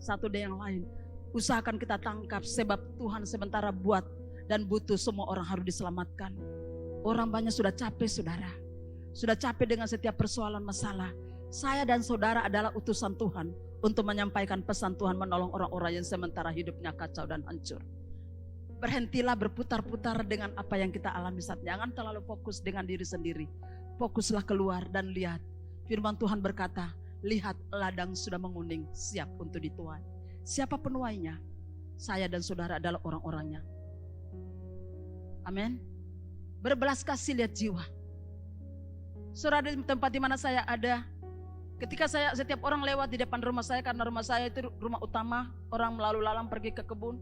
satu dengan yang lain. Usahakan kita tangkap sebab Tuhan sementara buat dan butuh semua orang harus diselamatkan. Orang banyak sudah capek saudara. Sudah capek dengan setiap persoalan masalah. Saya dan saudara adalah utusan Tuhan untuk menyampaikan pesan Tuhan menolong orang-orang yang sementara hidupnya kacau dan hancur. Berhentilah berputar-putar dengan apa yang kita alami saat. Jangan terlalu fokus dengan diri sendiri. Fokuslah keluar dan lihat. Firman Tuhan berkata, lihat ladang sudah menguning, siap untuk dituai. Siapa penuainya? Saya dan saudara adalah orang-orangnya. Amin. Berbelas kasih lihat jiwa. Saudara, di tempat di mana saya ada, ketika setiap orang lewat di depan rumah saya, karena rumah saya itu rumah utama, orang lalu lalang pergi ke kebun.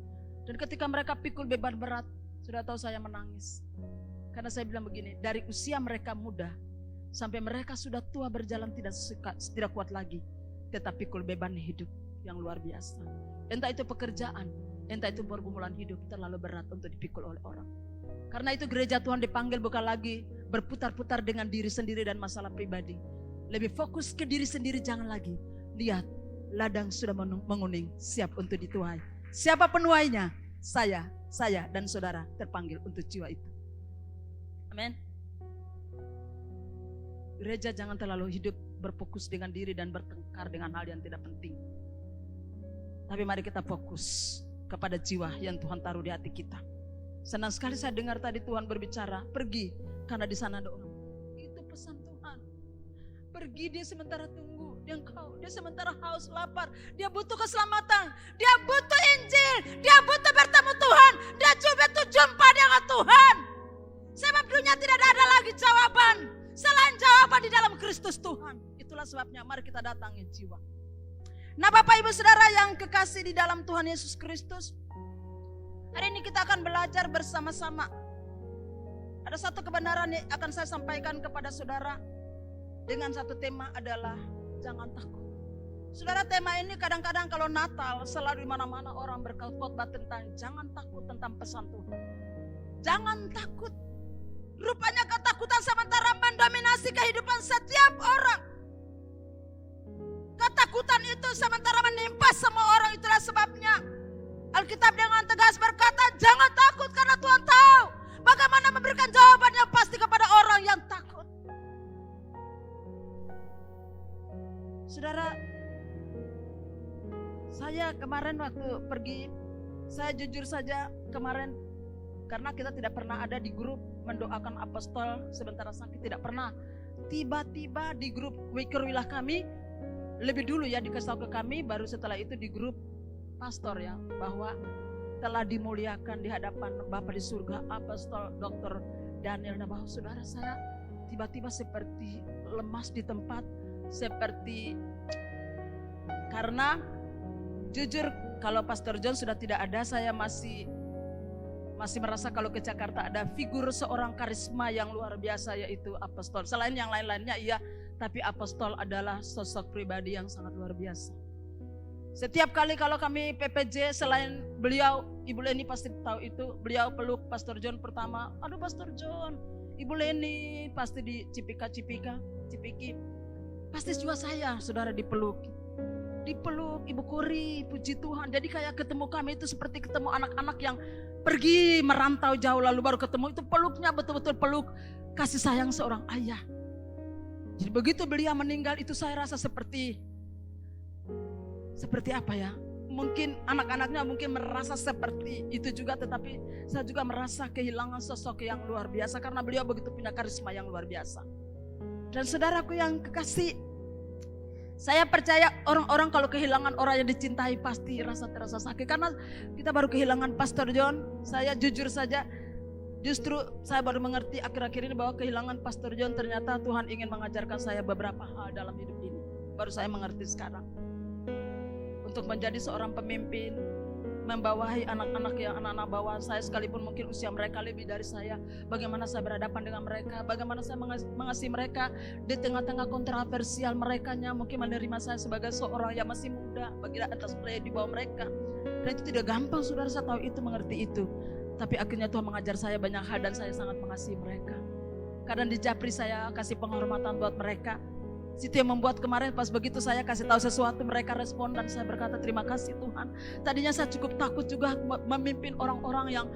Dan ketika mereka pikul beban berat, sudah tahu saya menangis. Karena saya bilang begini, dari usia mereka muda sampai mereka sudah tua berjalan tidak kuat lagi, tetap pikul beban hidup yang luar biasa. Entah itu pekerjaan, entah itu pergumulan hidup terlalu berat untuk dipikul oleh orang. Karena itu gereja Tuhan dipanggil bukan lagi berputar-putar dengan diri sendiri dan masalah pribadi. Lebih fokus ke diri sendiri, jangan lagi. Lihat, ladang sudah menguning, siap untuk dituai. Siapa penuainya? Saya dan saudara terpanggil untuk jiwa itu. Amin. Gereja jangan terlalu hidup berfokus dengan diri dan bertengkar dengan hal yang tidak penting. Tapi mari kita fokus kepada jiwa yang Tuhan taruh di hati kita. Senang sekali saya dengar tadi Tuhan berbicara, pergi karena di sana ada orang. Itu pesan Tuhan. Pergi, dia sementara tunggu, dia sementara haus, lapar, dia butuh keselamatan, dia butuh Injil, dia butuh bertemu Tuhan, dia butuh jumpa dengan Tuhan. Sebab dunia tidak ada lagi jawaban selain jawaban di dalam Kristus Tuhan. Itulah sebabnya mari kita datangi jiwa. Nah Bapak Ibu Saudara yang kekasih di dalam Tuhan Yesus Kristus, hari ini kita akan belajar bersama-sama. Ada satu kebenaran yang akan saya sampaikan kepada saudara dengan satu tema adalah jangan takut. Saudara, tema ini kadang-kadang kalau Natal selalu di mana-mana orang berkhotbah tentang jangan takut tentang pesan Tuhan. Jangan takut. Rupanya ketakutan sementara mendominasi kehidupan setiap orang. Ketakutan itu sementara menimpa semua orang. Itulah sebabnya Alkitab dengan tegas berkata jangan takut karena Tuhan tahu bagaimana memberikan jawaban yang pasti kepada orang yang takut. Saudara, saya kemarin waktu pergi, saya jujur saja kemarin, karena kita tidak pernah ada di grup mendoakan apostol sementara sakit, tidak pernah. Tiba-tiba di grup Wikerwilah kami, lebih dulu ya dikasih tahu ke kami, baru setelah itu di grup pastor ya, bahwa telah dimuliakan di hadapan Bapa di surga apostol Dr. Daniel. Nah bahwa saudara, saya tiba-tiba seperti lemas di tempat, seperti karena jujur kalau Pastor John sudah tidak ada, saya masih merasa kalau ke Jakarta ada figur seorang karisma yang luar biasa yaitu apostol. Selain yang lain-lainnya iya, tapi apostol adalah sosok pribadi yang sangat luar biasa. Setiap kali kalau kami PPJ, selain beliau, Ibu Leni pasti tahu itu, beliau peluk Pastor John pertama. Aduh Pastor John, Ibu Leni pasti di Cipiki. Pasti juga saya, saudara, dipeluk Ibu Kori, puji Tuhan. Jadi kayak ketemu kami itu seperti ketemu anak-anak yang pergi merantau jauh lalu baru ketemu. Itu peluknya betul-betul peluk kasih sayang seorang ayah. Jadi begitu beliau meninggal itu saya rasa seperti apa ya? Mungkin anak-anaknya mungkin merasa seperti itu juga, tetapi saya juga merasa kehilangan sosok yang luar biasa karena beliau begitu punya karisma yang luar biasa. Dan saudaraku yang kekasih, saya percaya orang-orang kalau kehilangan orang yang dicintai pasti terasa sakit. Karena kita baru kehilangan Pastor John. Saya jujur saja, justru saya baru mengerti akhir-akhir ini bahwa kehilangan Pastor John ternyata Tuhan ingin mengajarkan saya beberapa hal dalam hidup ini. Baru saya mengerti sekarang. Untuk menjadi seorang pemimpin, membawahi anak-anak yang anak-anak bawah saya, sekalipun mungkin usia mereka lebih dari saya, bagaimana saya berhadapan dengan mereka, bagaimana saya mengasihi mereka di tengah-tengah kontroversial merekanya, mungkin menerima saya sebagai seorang yang masih muda bagi atas play di bawah mereka. Dan itu tidak gampang, saudara, saya tahu itu, mengerti itu. Tapi akhirnya Tuhan mengajar saya banyak hal dan saya sangat mengasihi mereka. Kadang di Japri saya kasih penghormatan buat mereka. Situ yang membuat kemarin pas begitu saya kasih tahu sesuatu mereka respon dan saya berkata terima kasih Tuhan. Tadinya saya cukup takut juga memimpin orang-orang yang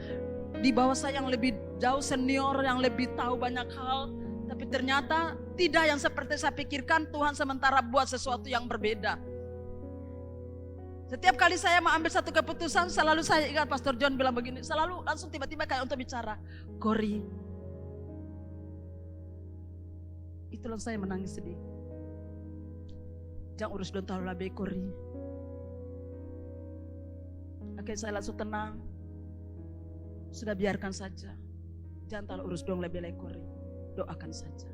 di bawah saya yang lebih jauh senior, yang lebih tahu banyak hal. Tapi ternyata tidak yang seperti saya pikirkan. Tuhan sementara buat sesuatu yang berbeda. Setiap kali saya mau ambil satu keputusan selalu saya ingat Pastor John bilang begini. Selalu langsung tiba-tiba kayak untuk bicara. Kori. Itulah saya menangis sedih. Jangan urus don terlalu lebih Kori. Oke, saya langsung tenang. Sudah biarkan saja. Jangan terlalu urus dong lebih Kori. Doakan saja.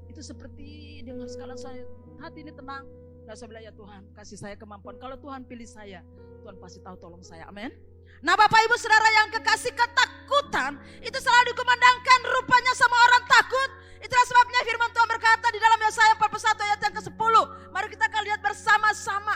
Itu seperti dengan sekalian saya hati ini tenang. Dan saya bilang ya Tuhan kasih saya kemampuan. Kalau Tuhan pilih saya, Tuhan pasti tahu tolong saya. Amin. Nah Bapak Ibu Saudara yang kekasih, ketakutan itu selalu dikumandangkan rupanya sama orang takut. Itulah sebabnya firman Tuhan berkata di dalam Yesaya 41 ayat yang ke-10. Mari kita akan lihat bersama-sama.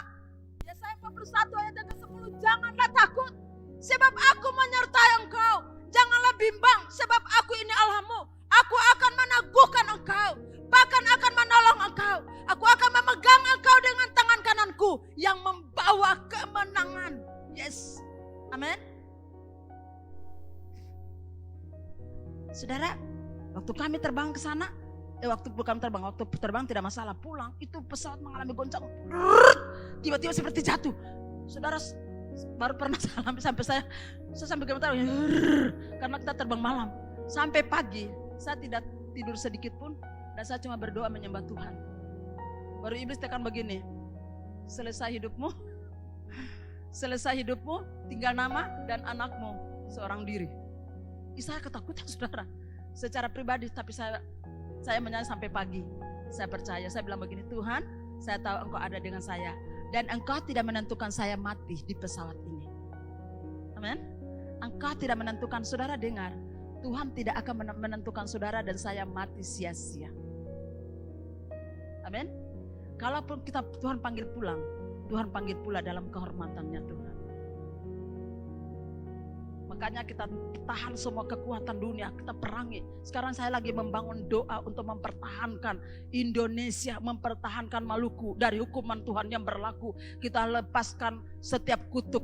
Yesaya 41 ayat yang ke-10. Janganlah takut sebab aku menyertai engkau. Janganlah bimbang sebab aku ini Allahmu. Aku akan meneguhkan engkau. Bahkan akan menolong engkau. Aku akan memegang engkau dengan tangan kananku yang membawa kemenangan. Yes. Amin. Saudara, waktu kami terbang ke sana, waktu terbang tidak masalah, pulang itu pesawat mengalami goncang, tiba-tiba seperti jatuh. Saudara baru pernah sampai saya sampai gemetar karena kita terbang malam. Sampai pagi saya tidak tidur sedikit pun dan saya cuma berdoa menyembah Tuhan. Baru iblis tekan begini, selesai hidupmu, tinggal nama dan anakmu seorang diri. Saya ketakutan saudara, secara pribadi, tapi saya menyala sampai pagi. Saya percaya, saya bilang begini, Tuhan, saya tahu engkau ada dengan saya. Dan engkau tidak menentukan saya mati di pesawat ini. Amin. Engkau tidak menentukan, saudara dengar, Tuhan tidak akan menentukan saudara dan saya mati sia-sia. Amin. Kalaupun Tuhan panggil pulang, Tuhan panggil pula dalam kehormatannya Tuhan. Makanya kita tahan semua kekuatan dunia, kita perangi. Sekarang saya lagi membangun doa untuk mempertahankan Indonesia, mempertahankan Maluku dari hukuman Tuhan yang berlaku. Kita lepaskan setiap kutuk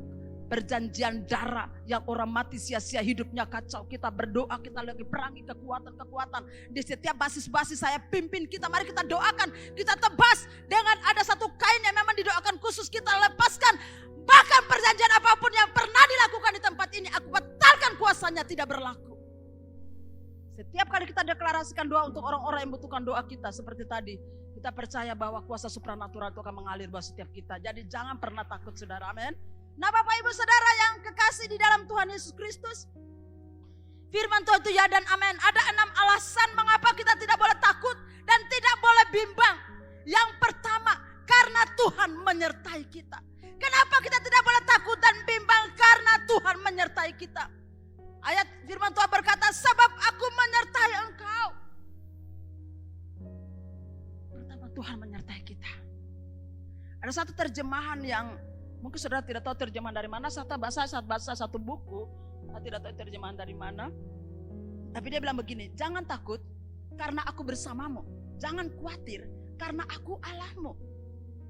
perjanjian darah yang orang mati sia-sia hidupnya kacau. Kita berdoa, kita lagi perangi kekuatan-kekuatan. Di setiap basis-basis saya pimpin kita, mari kita doakan, kita tebas dengan ada satu kain yang memang didoakan khusus, kita lepaskan. Bahkan perjanjian apapun yang pernah dilakukan di tempat ini, aku batalkan kuasanya tidak berlaku. Setiap kali kita deklarasikan doa untuk orang-orang yang membutuhkan doa kita seperti tadi, kita percaya bahwa kuasa supranatural itu akan mengalir buat setiap kita. Jadi jangan pernah takut saudara, amin. Nah Bapak Ibu Saudara yang kekasih di dalam Tuhan Yesus Kristus, firman Tuhan itu ya dan amin. Ada 6 alasan mengapa kita tidak boleh takut dan tidak boleh bimbang. Yang pertama, karena Tuhan menyertai kita. Kenapa kita tidak boleh takut dan bimbang? Karena Tuhan menyertai kita. Ayat firman Tuhan berkata, sebab aku menyertai engkau. Pertama, Tuhan menyertai kita. Ada satu terjemahan yang mungkin saudara tidak tahu terjemahan dari mana. Saat baca satu buku, saya tidak tahu terjemahan dari mana. Tapi dia bilang begini, jangan takut karena aku bersamamu. Jangan khawatir karena aku Allahmu.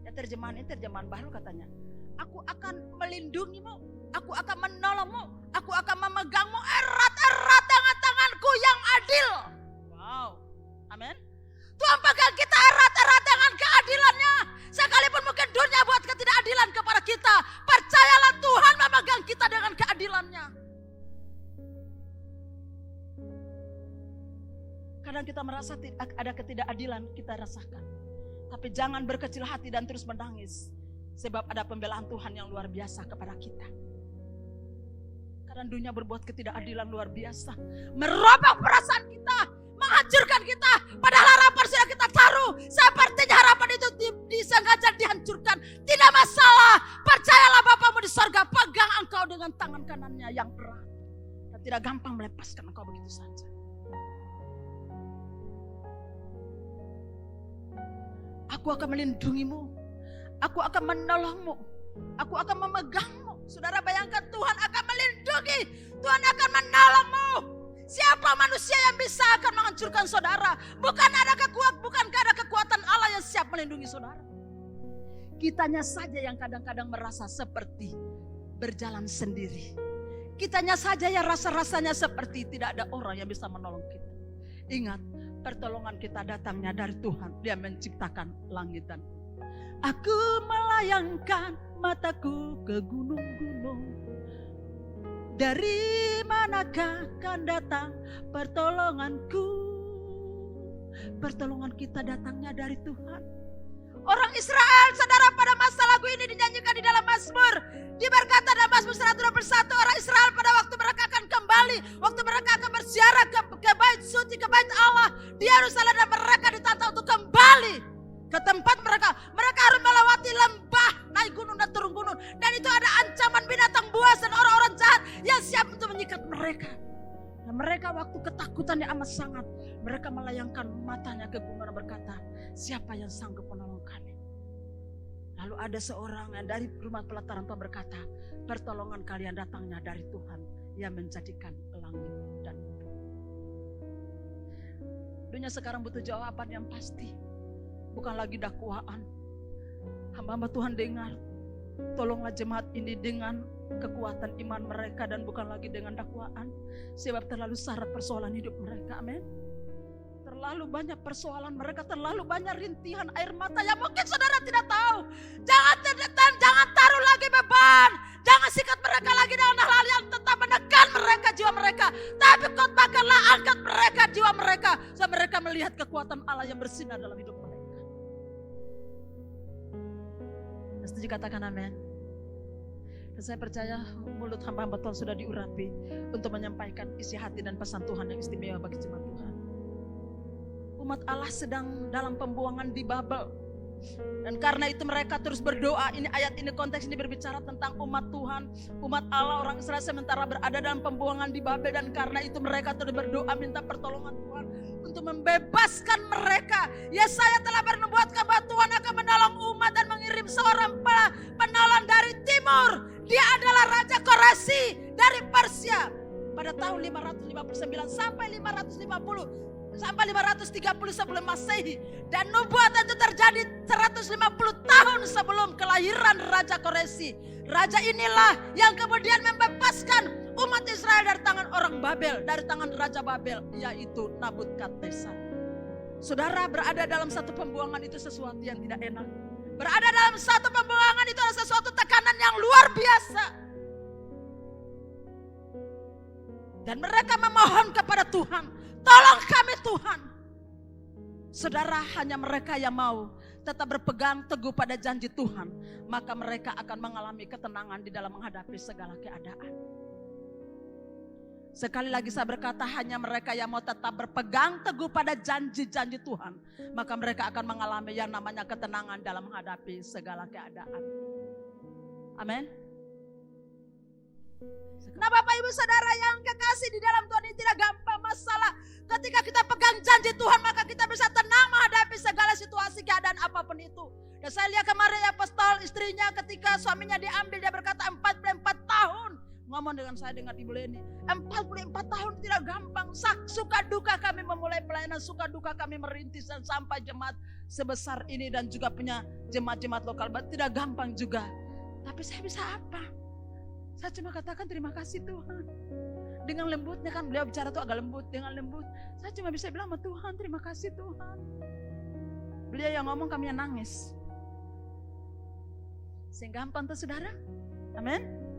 Ya, terjemahan ini terjemahan baru katanya. Aku akan melindungimu, aku akan menolongmu, aku akan memegangmu erat-erat dengan tanganku yang adil. Wow, amin. Tuhan pegang kita erat-erat dengan keadilannya. Sekalipun mungkin dunia buat ketidakadilan kepada kita, percayalah Tuhan memegang kita dengan keadilannya. Kadang kita merasa ada ketidakadilan, kita rasakan. Tapi jangan berkecil hati dan terus menangis. Sebab ada pembelaan Tuhan yang luar biasa kepada kita. Karena dunia berbuat ketidakadilan luar biasa. Merobek perasaan kita, menghancurkan kita. Padahal harapan sudah kita taruh. Sepertinya harapan itu disengaja dihancurkan. Tidak masalah. Percayalah Bapamu di sorga. Pegang engkau dengan tangan kanannya yang erat. Dan tidak gampang melepaskan engkau begitu saja. Aku akan melindungimu. Aku akan menolongmu. Aku akan memegangmu. Saudara bayangkan Tuhan akan melindungi. Tuhan akan menolongmu. Siapa semua manusia yang bisa akan menghancurkan saudara. Bukan ada kekuatan Allah yang siap melindungi saudara. Kitanya saja yang kadang-kadang merasa seperti berjalan sendiri. Kitanya saja yang rasa-rasanya seperti tidak ada orang yang bisa menolong kita. Ingat, pertolongan kita datangnya dari Tuhan. Dia menciptakan langit dan bumi. Aku melayangkan mataku ke gunung-gunung. Dari manakah akan datang pertolonganku? Pertolongan kita datangnya dari Tuhan. Orang Israel, saudara, pada masa lagu ini dinyanyikan di dalam Mazmur. Diberkata dalam Mazmur 121, orang Israel pada waktu mereka akan kembali, waktu mereka akan berziarah ke bait suci, ke bait Allah di Yerusalem, dan mereka ditantang untuk kembali ke tempat mereka. Mereka harus melewati lembah, naik gunung dan turun gunung. Dan itu ada ancaman binatang buas dan orang-orang jahat yang siap untuk menyikat mereka. Dan mereka waktu ketakutannya amat sangat, mereka melayangkan matanya ke gunung dan berkata, siapa yang sanggup menolong kami? Lalu ada seorang yang dari rumah pelataran Tuhan berkata, pertolongan kalian datangnya dari Tuhan yang menjadikan langit dan bumi. Dunia sekarang butuh jawaban yang pasti, bukan lagi dakwaan. Hamba-hamba Tuhan dengar, tolonglah jemaat ini dengan kekuatan iman mereka dan bukan lagi dengan dakwaan. Sebab terlalu syarat persoalan hidup mereka, amin. Terlalu banyak persoalan mereka, terlalu banyak rintihan air mata yang mungkin saudara tidak tahu. Jangan taruh lagi beban, jangan sikat mereka lagi dengan hal-hal yang tetap menekan mereka, jiwa mereka. Tapi khotbahkanlah, angkat mereka, jiwa mereka, supaya mereka melihat kekuatan Allah yang bersinar dalam hidup mereka. Setuju, katakan amin. Dan saya percaya mulut hamba-hamba Tuhan sudah diurapi untuk menyampaikan isi hati dan pesan Tuhan yang istimewa bagi jemaat Tuhan. Umat Allah sedang dalam pembuangan di Babel. Dan karena itu mereka terus berdoa. Ini ayat ini, konteks ini berbicara tentang umat Tuhan, umat Allah, orang Israel sementara berada dalam pembuangan di Babel. Dan karena itu mereka terus berdoa minta pertolongan Tuhan untuk membebaskan mereka. Yesaya telah bernubuatkan bahwa Tuhan akan menolong umat dan mengirim seorang penolong dari timur. Dia adalah Raja Koresi dari Persia pada tahun 559 sampai 530 sebelum Masehi. Dan nubuatan itu terjadi 150 tahun sebelum kelahiran Raja Koresi. Raja inilah yang kemudian membebaskan umat Israel dari tangan orang Babel, dari tangan Raja Babel, yaitu Nabukadnezar. Saudara, berada dalam satu pembuangan itu sesuatu yang tidak enak. Berada dalam satu pembuangan itu adalah sesuatu tekanan yang luar biasa. Dan mereka memohon kepada Tuhan, tolong kami Tuhan. Saudara, hanya mereka yang mau tetap berpegang teguh pada janji Tuhan, maka mereka akan mengalami ketenangan di dalam menghadapi segala keadaan. Sekali lagi saya berkata, hanya mereka yang mau tetap berpegang teguh pada janji-janji Tuhan, maka mereka akan mengalami yang namanya ketenangan dalam menghadapi segala keadaan. Amin. Nah Bapak Ibu Saudara yang kekasih di dalam Tuhan, ini tidak gampang masalah. Ketika kita pegang janji Tuhan, maka kita bisa tenang menghadapi segala situasi, keadaan apapun itu. Dan saya lihat kemarin apostol istrinya ketika suaminya diambil, dia berkata 44 tahun. Ngomong dengan saya, dengan Ibu Leni, 44 tahun tidak gampang. Suka duka kami memulai pelayanan, suka duka kami merintis dan sampai jemaat sebesar ini dan juga punya jemaat-jemaat lokal. Tidak gampang juga. Tapi saya bisa apa? Saya cuma katakan terima kasih Tuhan. Dengan lembutnya, kan beliau bicara tuh agak lembut, dengan lembut. Saya cuma bisa bilang sama Tuhan, terima kasih Tuhan. Beliau yang ngomong, kami yang nangis. Sehingga gampang tuh saudara. Amin.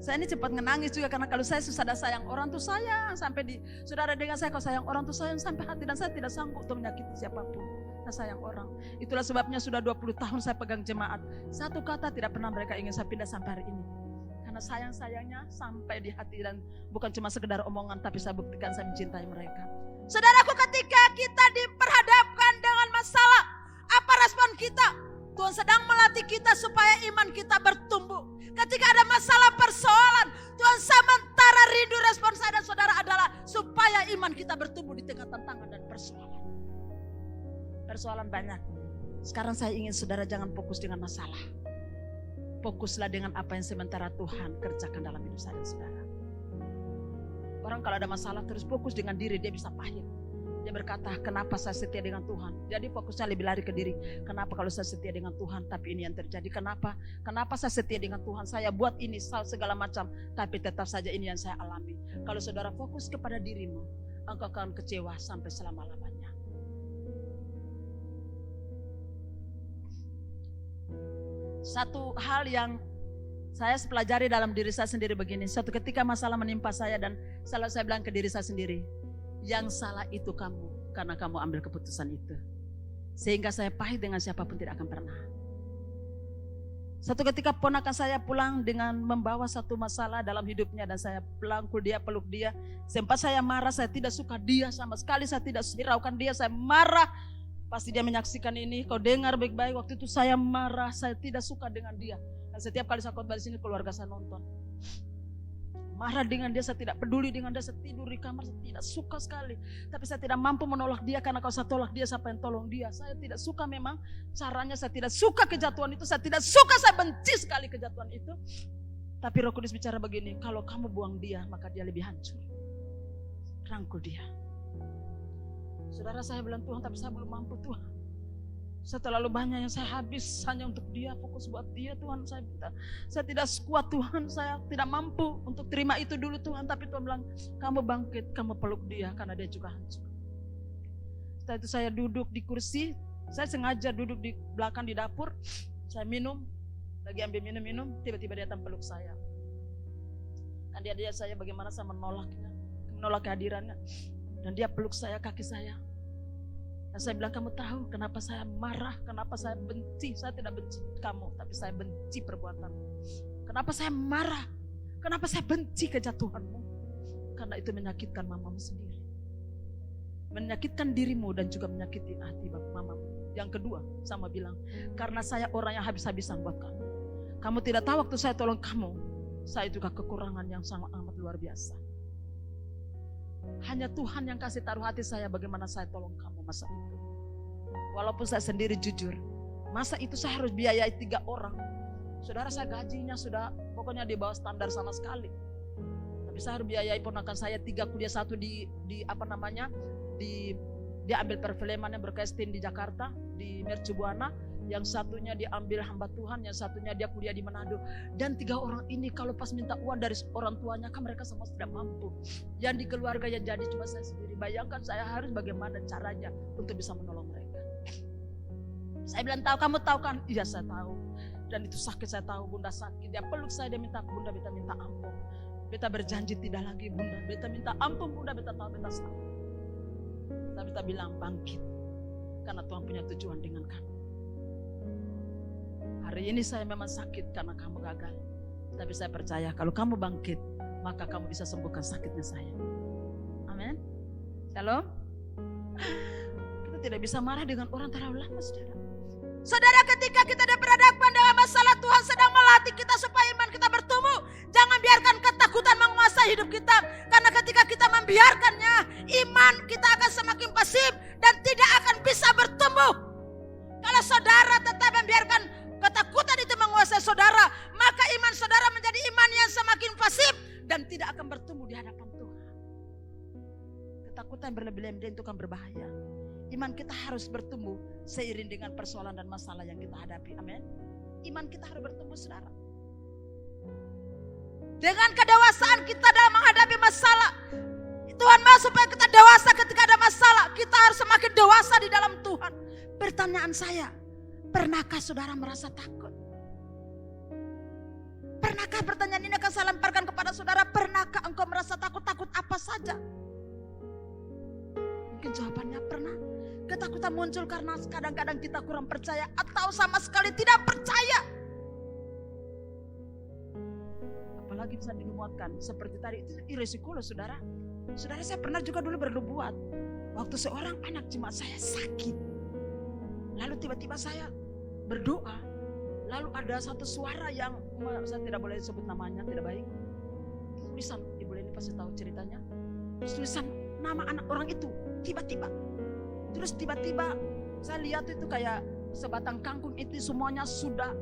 Saya ini cepat ngenangis juga karena kalau saya sudah sayang orang tuh sayang sampai di saudara dengan saya, kalau sayang orang tuh sayang sampai hati, dan saya tidak sanggup untuk menyakiti siapapun. Saya sayang orang. Itulah sebabnya sudah 20 tahun saya pegang jemaat. Satu kata tidak pernah mereka ingin saya pindah sampai hari ini. Karena sayang-sayangnya sampai di hati dan bukan cuma sekedar omongan, tapi saya buktikan saya mencintai mereka. Saudaraku, ketika kita diperhadapkan dengan masalah, apa respon kita? Tuhan sedang melatih kita supaya iman kita bertumbuh. Ketika ada masalah persoalan, Tuhan sementara rindu respon saya dan saudara adalah supaya iman kita bertumbuh di tengah tantangan dan persoalan. Persoalan banyak. Sekarang saya ingin saudara jangan fokus dengan masalah. Fokuslah dengan apa yang sementara Tuhan kerjakan dalam hidup saya dan saudara. Orang kalau ada masalah terus fokus dengan diri, dia bisa pahit. Dia berkata, kenapa saya setia dengan Tuhan? Jadi fokusnya lebih lari ke diri. Kenapa kalau saya setia dengan Tuhan, tapi ini yang terjadi? Kenapa? Kenapa saya setia dengan Tuhan? Saya buat ini segala macam, tapi tetap saja ini yang saya alami. Kalau saudara fokus kepada dirimu, engkau akan kecewa sampai selama-lamanya. Satu hal yang saya pelajari dalam diri saya sendiri begini. Suatu ketika masalah menimpa saya dan selalu saya bilang ke diri saya sendiri, yang salah itu kamu, karena kamu ambil keputusan itu. Sehingga saya pahit dengan siapapun tidak akan pernah. Satu ketika ponakan saya pulang dengan membawa satu masalah dalam hidupnya, dan saya pelangkul dia, peluk dia. Sempat saya marah, saya tidak suka dia sama sekali, saya tidak hiraukan dia, saya marah. Pasti dia menyaksikan ini, kau dengar baik-baik, waktu itu saya marah, saya tidak suka dengan dia. Dan setiap kali saya khotbah di sini, keluarga saya nonton. Marah dengan dia, saya tidak peduli dengan dia, saya tidur di kamar, saya tidak suka sekali. Tapi saya tidak mampu menolak dia, karena kalau saya tolak dia, siapa yang tolong dia? Saya tidak suka memang caranya, saya tidak suka kejatuhan itu, saya tidak suka, saya benci sekali kejatuhan itu. Tapi Roh Kudus bicara begini, kalau kamu buang dia, maka dia lebih hancur. Rangkul dia. Saudara, saya bilang, Tuhan, tapi saya belum mampu, Tuhan. Saya terlalu banyak yang saya habis hanya untuk dia, fokus buat dia, Tuhan. Saya tidak kuat, Tuhan, saya tidak mampu untuk terima itu dulu, Tuhan. Tapi Tuhan bilang, kamu bangkit, kamu peluk dia, karena dia juga hancur. Setelah itu saya duduk di kursi, saya sengaja duduk di belakang di dapur, saya minum, lagi ambil minum, tiba-tiba dia datang peluk saya. Dan dia lihat saya bagaimana saya menolak kehadirannya. Dan dia peluk saya, kaki saya. Dan saya bilang, kamu tahu kenapa saya marah, kenapa saya benci? Saya tidak benci kamu, tapi saya benci perbuatanmu. Kenapa saya marah? Kenapa saya benci kejatuhanmu? Karena itu menyakitkan mamamu sendiri. Menyakitkan dirimu dan juga menyakiti hati mamamu. Yang kedua, sama bilang, karena saya orang yang habis-habisan buat kamu. Kamu tidak tahu waktu saya tolong kamu, saya juga kekurangan yang sangat amat luar biasa. Hanya Tuhan yang kasih taruh hati saya bagaimana saya tolong kamu masa itu. Walaupun saya sendiri jujur, masa itu saya harus biayai 3 orang. Saudara, saya gajinya sudah pokoknya di bawah standar sama sekali. Tapi saya harus biayai ponakan saya 3 kuliah, 1 dia ambil perfilmannya berkestin di Jakarta, di Mercu Buana. Yang satunya diambil hamba Tuhan, yang satunya dia kuliah di Manado. Dan 3 orang ini kalau pas minta uang dari orang tuanya, kan mereka semua tidak mampu. Yang di keluarga yang jadi cuma saya sendiri. Bayangkan saya harus bagaimana caranya untuk bisa menolong mereka. Saya bilang, tahu, kamu tahu kan? Iya, saya tahu. Dan itu sakit, saya tahu. Bunda sakit, dia peluk saya, dia minta, Bunda beta minta ampun. Beta berjanji tidak lagi, Bunda. Beta minta ampun, Bunda, beta tahu beta salah. Saya beta bilang, bangkit. Karena Tuhan punya tujuan dengan kamu. Hari ini saya memang sakit karena kamu gagal. Tapi saya percaya kalau kamu bangkit, maka kamu bisa sembuhkan sakitnya saya. Amin. Shalom. Kita tidak bisa marah dengan orang terlalu lama, saudara. Saudara, ketika kita berhadapan dengan masalah, Tuhan sedang melatih kita supaya iman kita bertumbuh. Jangan biarkan ketakutan menguasai hidup kita. Karena ketika kita membiarkannya, iman kita akan semakin pasif dan tidak akan bisa bertumbuh. Kalau saudara tetap membiarkan ketakutan itu menguasai saudara, maka iman saudara menjadi iman yang semakin pasif dan tidak akan bertumbuh di hadapan Tuhan. Ketakutan berlebih-lebih itu kan berbahaya. Iman kita harus bertumbuh seiring dengan persoalan dan masalah yang kita hadapi. Amin. Iman kita harus bertumbuh, saudara. Dengan kedewasaan kita dalam menghadapi masalah. Tuhan mau supaya kita dewasa ketika ada masalah. Kita harus semakin dewasa di dalam Tuhan. Pertanyaan saya, pernahkah saudara merasa takut? Pernahkah, pertanyaan ini akan saya lemparkan kepada saudara, pernahkah engkau merasa takut? Takut apa saja? Mungkin jawabannya pernah. Ketakutan muncul karena kadang-kadang kita kurang percaya atau sama sekali tidak percaya. Apalagi bisa dimuatkan seperti tadi, itu irisiko loh, saudara. Saudara, saya pernah juga dulu bernubuat. Waktu seorang anak jemaat saya sakit. Lalu tiba-tiba saya berdoa. Lalu ada satu suara yang saya tidak boleh sebut namanya, tidak baik. Tulisan, ibu ini pasti tahu ceritanya. Tulisan nama anak orang itu tiba-tiba. Terus tiba-tiba saya lihat itu kayak sebatang kangkung itu semuanya sudah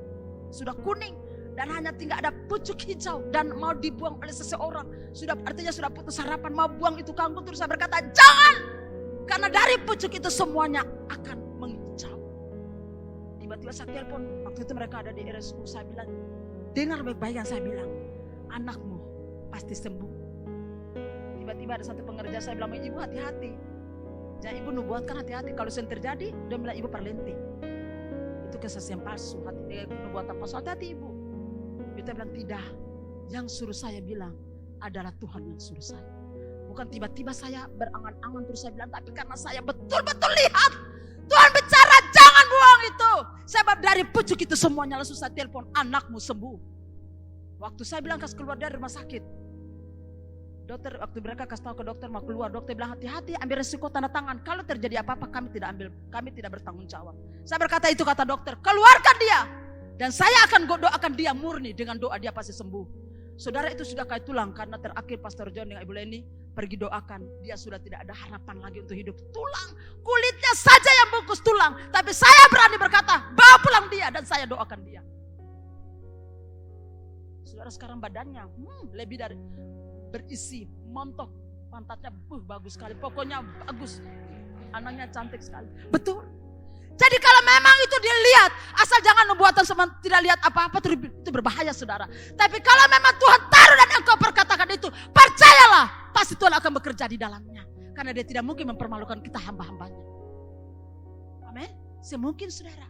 kuning. dan hanya tinggal ada pucuk hijau dan mau dibuang oleh seseorang, artinya sudah putus harapan, mau buang itu kangkung. Terus saya berkata, jangan, karena dari pucuk itu semuanya akan menghijau. Tiba-tiba saya telepon, waktu itu mereka ada di RSU, saya bilang, dengar baik-baik yang saya bilang, anakmu pasti sembuh. Tiba-tiba ada satu pengerja, saya bilang, ibu hati-hati, jangan ibu nubuatkan, hati-hati, kalau yang terjadi, dia bilang ibu perlenting. Itu kesaksian palsu, hati dia nubuatan palsu, hati-hati ibu. Kita bilang tidak, yang suruh saya bilang adalah Tuhan yang suruh saya. Bukan tiba-tiba saya berangan-angan terus saya bilang, tapi karena saya betul-betul lihat Tuhan bicara, jangan buang itu. Sebab dari pucuk itu semuanya, langsung saya telepon, anakmu sembuh. Waktu saya bilang kasih keluar dari rumah sakit, dokter, waktu mereka kasih tahu ke dokter mau keluar, dokter bilang hati-hati, ambil resiko tanda tangan. Kalau terjadi apa-apa kami tidak bertanggung jawab. Saya berkata itu kata dokter, keluarkan dia. Dan saya akan doakan dia murni, dengan doa dia pasti sembuh. Saudara, itu sudah kayak tulang, karena terakhir Pastor John dengan Ibu Leni pergi doakan, dia sudah tidak ada harapan lagi untuk hidup. Tulang, kulitnya saja yang bungkus tulang. Tapi saya berani berkata, bawa pulang dia, dan saya doakan dia. Saudara, sekarang badannya lebih dari berisi, montok, pantatnya bagus sekali, pokoknya bagus, anaknya cantik sekali. Betul. Jadi kalau memang itu dilihat, asal jangan nubuatan tidak lihat apa-apa, itu berbahaya saudara. Tapi kalau memang Tuhan taruh dan engkau perkatakan itu, percayalah, pasti Tuhan akan bekerja di dalamnya. Karena dia tidak mungkin mempermalukan kita hamba-hambanya. Amin. Semungkin saudara.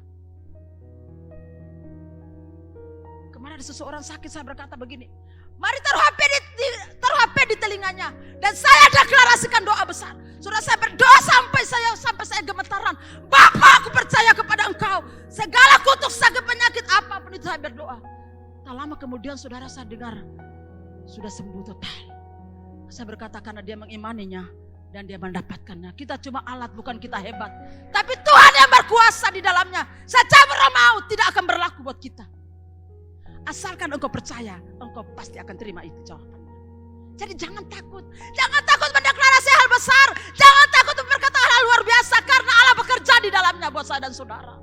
Kemarin ada seseorang sakit, saya berkata begini, mari taruh HP di telinganya, dan saya deklarasikan doa besar. Saudara, saya berdoa sampai saya gemetaran. Bapa, aku percaya kepada engkau. Segala kutuk, sakit, penyakit apapun itu saya berdoa. Tak lama kemudian saudara, saya dengar sudah sembuh total. Saya berkata karena dia mengimaninya dan dia mendapatkannya. Kita cuma alat, bukan kita hebat, tapi Tuhan yang berkuasa di dalamnya. Saya cabut roh maut tidak akan berlaku buat kita. Asalkan engkau percaya, engkau pasti akan terima itu jawabannya. Jadi jangan takut mendeklarasi hal besar, jangan takut berkata hal luar biasa, karena Allah bekerja di dalamnya buat saya dan saudara.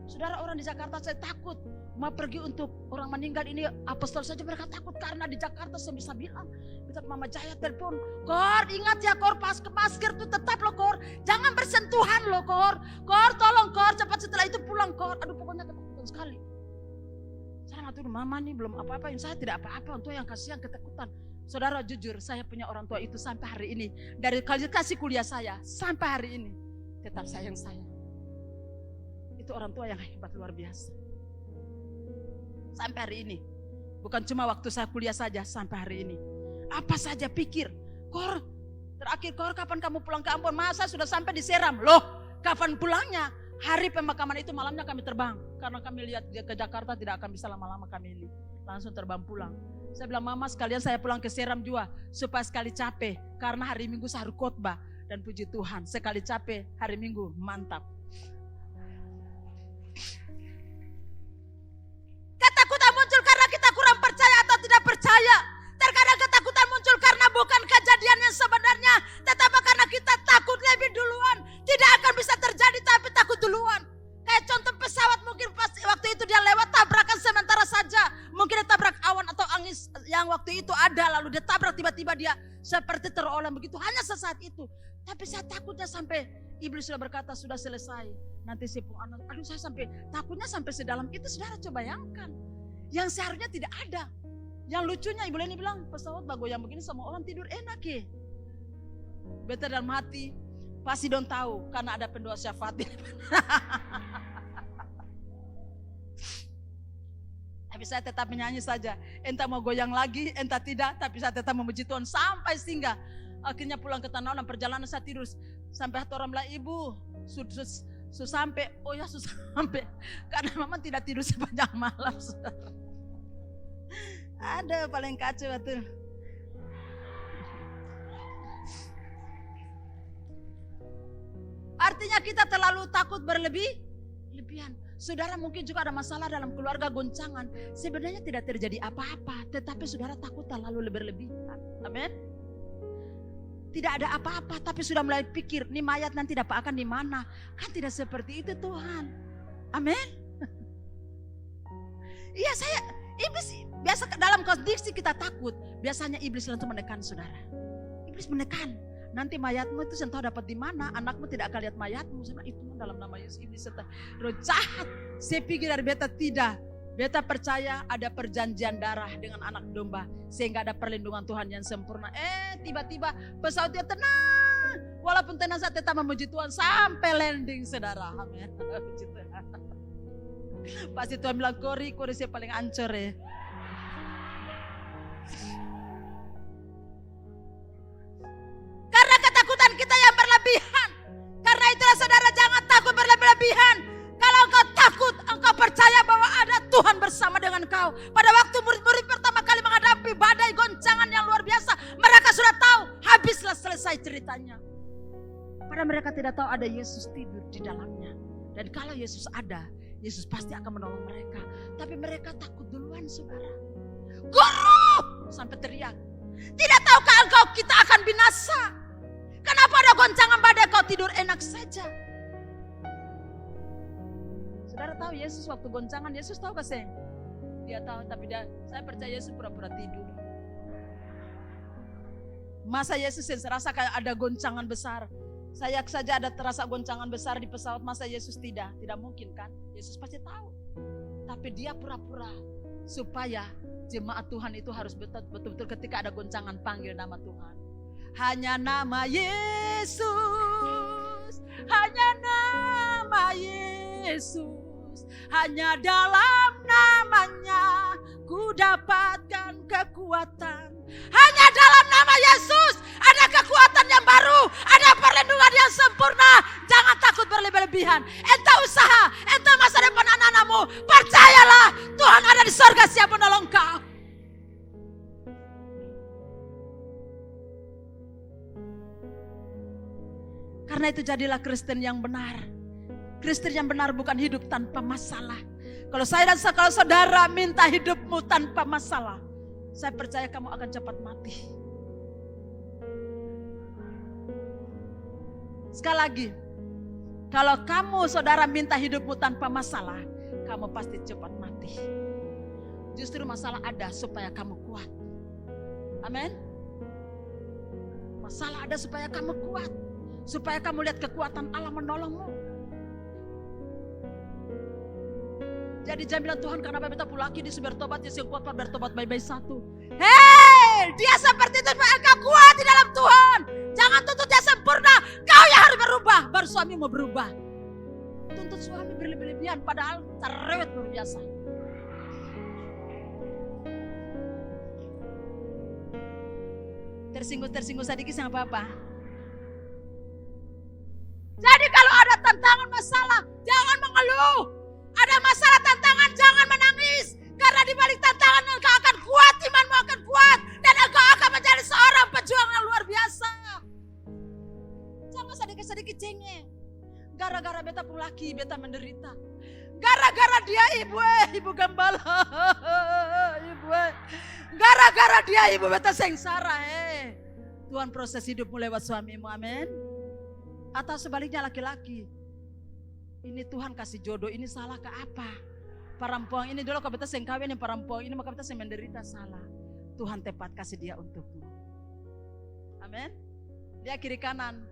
Saudara, orang di Jakarta saya takut mau pergi untuk orang meninggal ini, apostol saja mereka takut, karena di Jakarta saya bisa bilang, bisa Mama Jaya telepon, Kor ingat ya Kor, pas ke masker tuh tetap loh Kor, jangan bersentuhan loh Kor, tolong Kor, cepat setelah itu pulang Kor. Aduh, pokoknya ketakutan sekali. Saya ngatur mama nih belum apa-apain, saya tidak apa-apa, untuk yang kasihan ketakutan. Saudara, jujur saya punya orang tua itu sampai hari ini, dari kasih kuliah saya sampai hari ini tetap sayang saya. Itu orang tua yang hebat luar biasa. Sampai hari ini, bukan cuma waktu saya kuliah saja, sampai hari ini. Apa saja pikir, Kor, terakhir Kor kapan kamu pulang ke Ambon? Masa sudah sampai di Seram? Loh, kapan pulangnya? Hari pemakaman itu malamnya kami terbang, karena kami lihat dia ke Jakarta tidak akan bisa lama-lama, kami ini langsung terbang pulang. Saya bilang, Mama sekalian saya pulang ke Seram juga supaya sekali capek, karena hari Minggu saya harus khotbah. Dan puji Tuhan, sekali capek hari Minggu mantap. Ketakutan muncul karena kita kurang percaya atau tidak percaya. Terkadang ketakutan muncul karena bukan kejadian yang sebenarnya, tetapi karena kita takut lebih duluan. Tidak akan bisa terjadi tapi takut duluan. Kayak contoh pesawat, mungkin pas waktu itu dia lewat tabrakan sementara saja. Mungkin dia tabrak awan atau angin yang waktu itu ada, lalu dia tabrak, tiba-tiba dia seperti terolah begitu, hanya sesaat itu. Tapi saya takutnya sampai iblis sudah berkata sudah selesai. Nanti si anak, aduh saya sampai takutnya sampai sedalam itu. Saudara coba bayangkan, yang seharusnya tidak ada. Yang lucunya Ibu Leni bilang pesawat bagoyang begini semua orang tidur enak ya. Betul dalam hati pasti dong tahu karena ada pendoa syafaat. Tapi saya tetap menyanyi saja. Entah mau goyang lagi, entah tidak, tapi saya tetap memuji Tuhan sampai singgah. Akhirnya pulang ke Tanah Olam, perjalanan saya tidur sampai orang bilang, Ibu, sudah sampai. Oh ya, sudah sampai. Karena Mama tidak tidur sepanjang malam. Ada paling kacau tuh. Artinya kita terlalu takut berlebihan. Saudara mungkin juga ada masalah dalam keluarga, goncangan. Sebenarnya tidak terjadi apa-apa, tetapi saudara takut terlalu berlebihan. Amin. Tidak ada apa-apa, tapi sudah mulai pikir, nih mayat nanti dapat akan di mana? Kan tidak seperti itu Tuhan. Amin. Iya, Iblis biasa dalam kondisi kita takut, biasanya iblis langsung menekan saudara. Iblis menekan. Nanti mayatmu itu entah dapat di mana, anakmu tidak akan lihat mayatmu. Saya itu dalam nama Yesus. Iblis roh jahat. Saya pikir dari beta tidak. Beta percaya ada perjanjian darah dengan anak domba sehingga ada perlindungan Tuhan yang sempurna. Tiba-tiba pesawat dia tenang. Walaupun tenang saat tetap memuji Tuhan sampai landing saudara. Amin. Pasti Tuhan bilang kori saya paling ancur ya. Karena ketakutan kita yang berlebihan. Karena itulah saudara jangan takut berlebihan. Kalau engkau takut, engkau percaya bahwa ada Tuhan bersama dengan kau. Pada waktu murid-murid pertama kali menghadapi badai goncangan yang luar biasa, mereka sudah tahu, habislah selesai ceritanya. Padahal mereka tidak tahu ada Yesus tidur di dalamnya. Dan kalau Yesus ada, Yesus pasti akan menolong mereka. Tapi mereka takut duluan saudara. Guru! Sampai teriak. Tidak tahukah engkau kita akan binasa? Kenapa ada goncangan badai kau tidur enak saja? Saudara tahu Yesus waktu goncangan, Yesus tahu gak sih? Dia tahu tapi saya percaya Yesus pura-pura tidur. Masa Yesus serasa kayak ada goncangan besar? Saya saja ada terasa goncangan besar di pesawat, masa Yesus tidak? Tidak mungkin kan? Yesus pasti tahu. Tapi dia pura-pura supaya jemaat Tuhan itu harus betul-betul ketika ada goncangan panggil nama Tuhan. Hanya nama Yesus, hanya nama Yesus, hanya dalam namanya ku dapatkan kekuatan. Hanya dalam nama Yesus ada kekuatan yang baru, ada perlindungan yang sempurna. Jangan takut berlebihan. Entah usaha, entah masa depan anak-anakmu, percayalah Tuhan ada di sorga siap menolong kau. Karena itu jadilah Kristen yang benar. Kristen yang benar bukan hidup tanpa masalah. Kalau saya dan kalau saudara minta hidupmu tanpa masalah, saya percaya kamu akan cepat mati. Sekali lagi, kalau kamu saudara minta hidupmu tanpa masalah, kamu pasti cepat mati. Justru masalah ada supaya kamu kuat. Amin. Masalah ada supaya kamu kuat. Supaya kamu lihat kekuatan Allah menolongmu. Jadi jaminan Tuhan karena beta pulaki di bertobat, Yesus kuat bertobat baik-baik satu. Hei, dia seperti itu engkau kuat di dalam Tuhan. Jangan tuntut dia sempurna, kau yang harus berubah, baru suami mau berubah. Tuntut suami berlebihan padahal cerewet luar biasa. Tersinggung sedikit sama apa? Jadi kalau ada tantangan masalah, jangan mengeluh. Ada masalah tantangan, jangan menangis. Karena di balik tantangan engkau akan kuat, imanmu akan kuat. Dan engkau akan menjadi seorang pejuang yang luar biasa. Jangan sedikit-sedikit cengeng. Gara-gara beta pun laki, beta menderita. Gara-gara dia ibu gembala. Gara-gara dia ibu beta sengsara. Tuhan proses hidupmu lewat suamimu, amin. Atau sebaliknya laki-laki. Ini Tuhan kasih jodoh, ini salah ke apa? Perempuan ini dulu kalau beta seng kawin yang perempuan ini maka beta seng menderita, salah. Tuhan tepat kasih dia untukmu. Amin. Dia kiri kanan.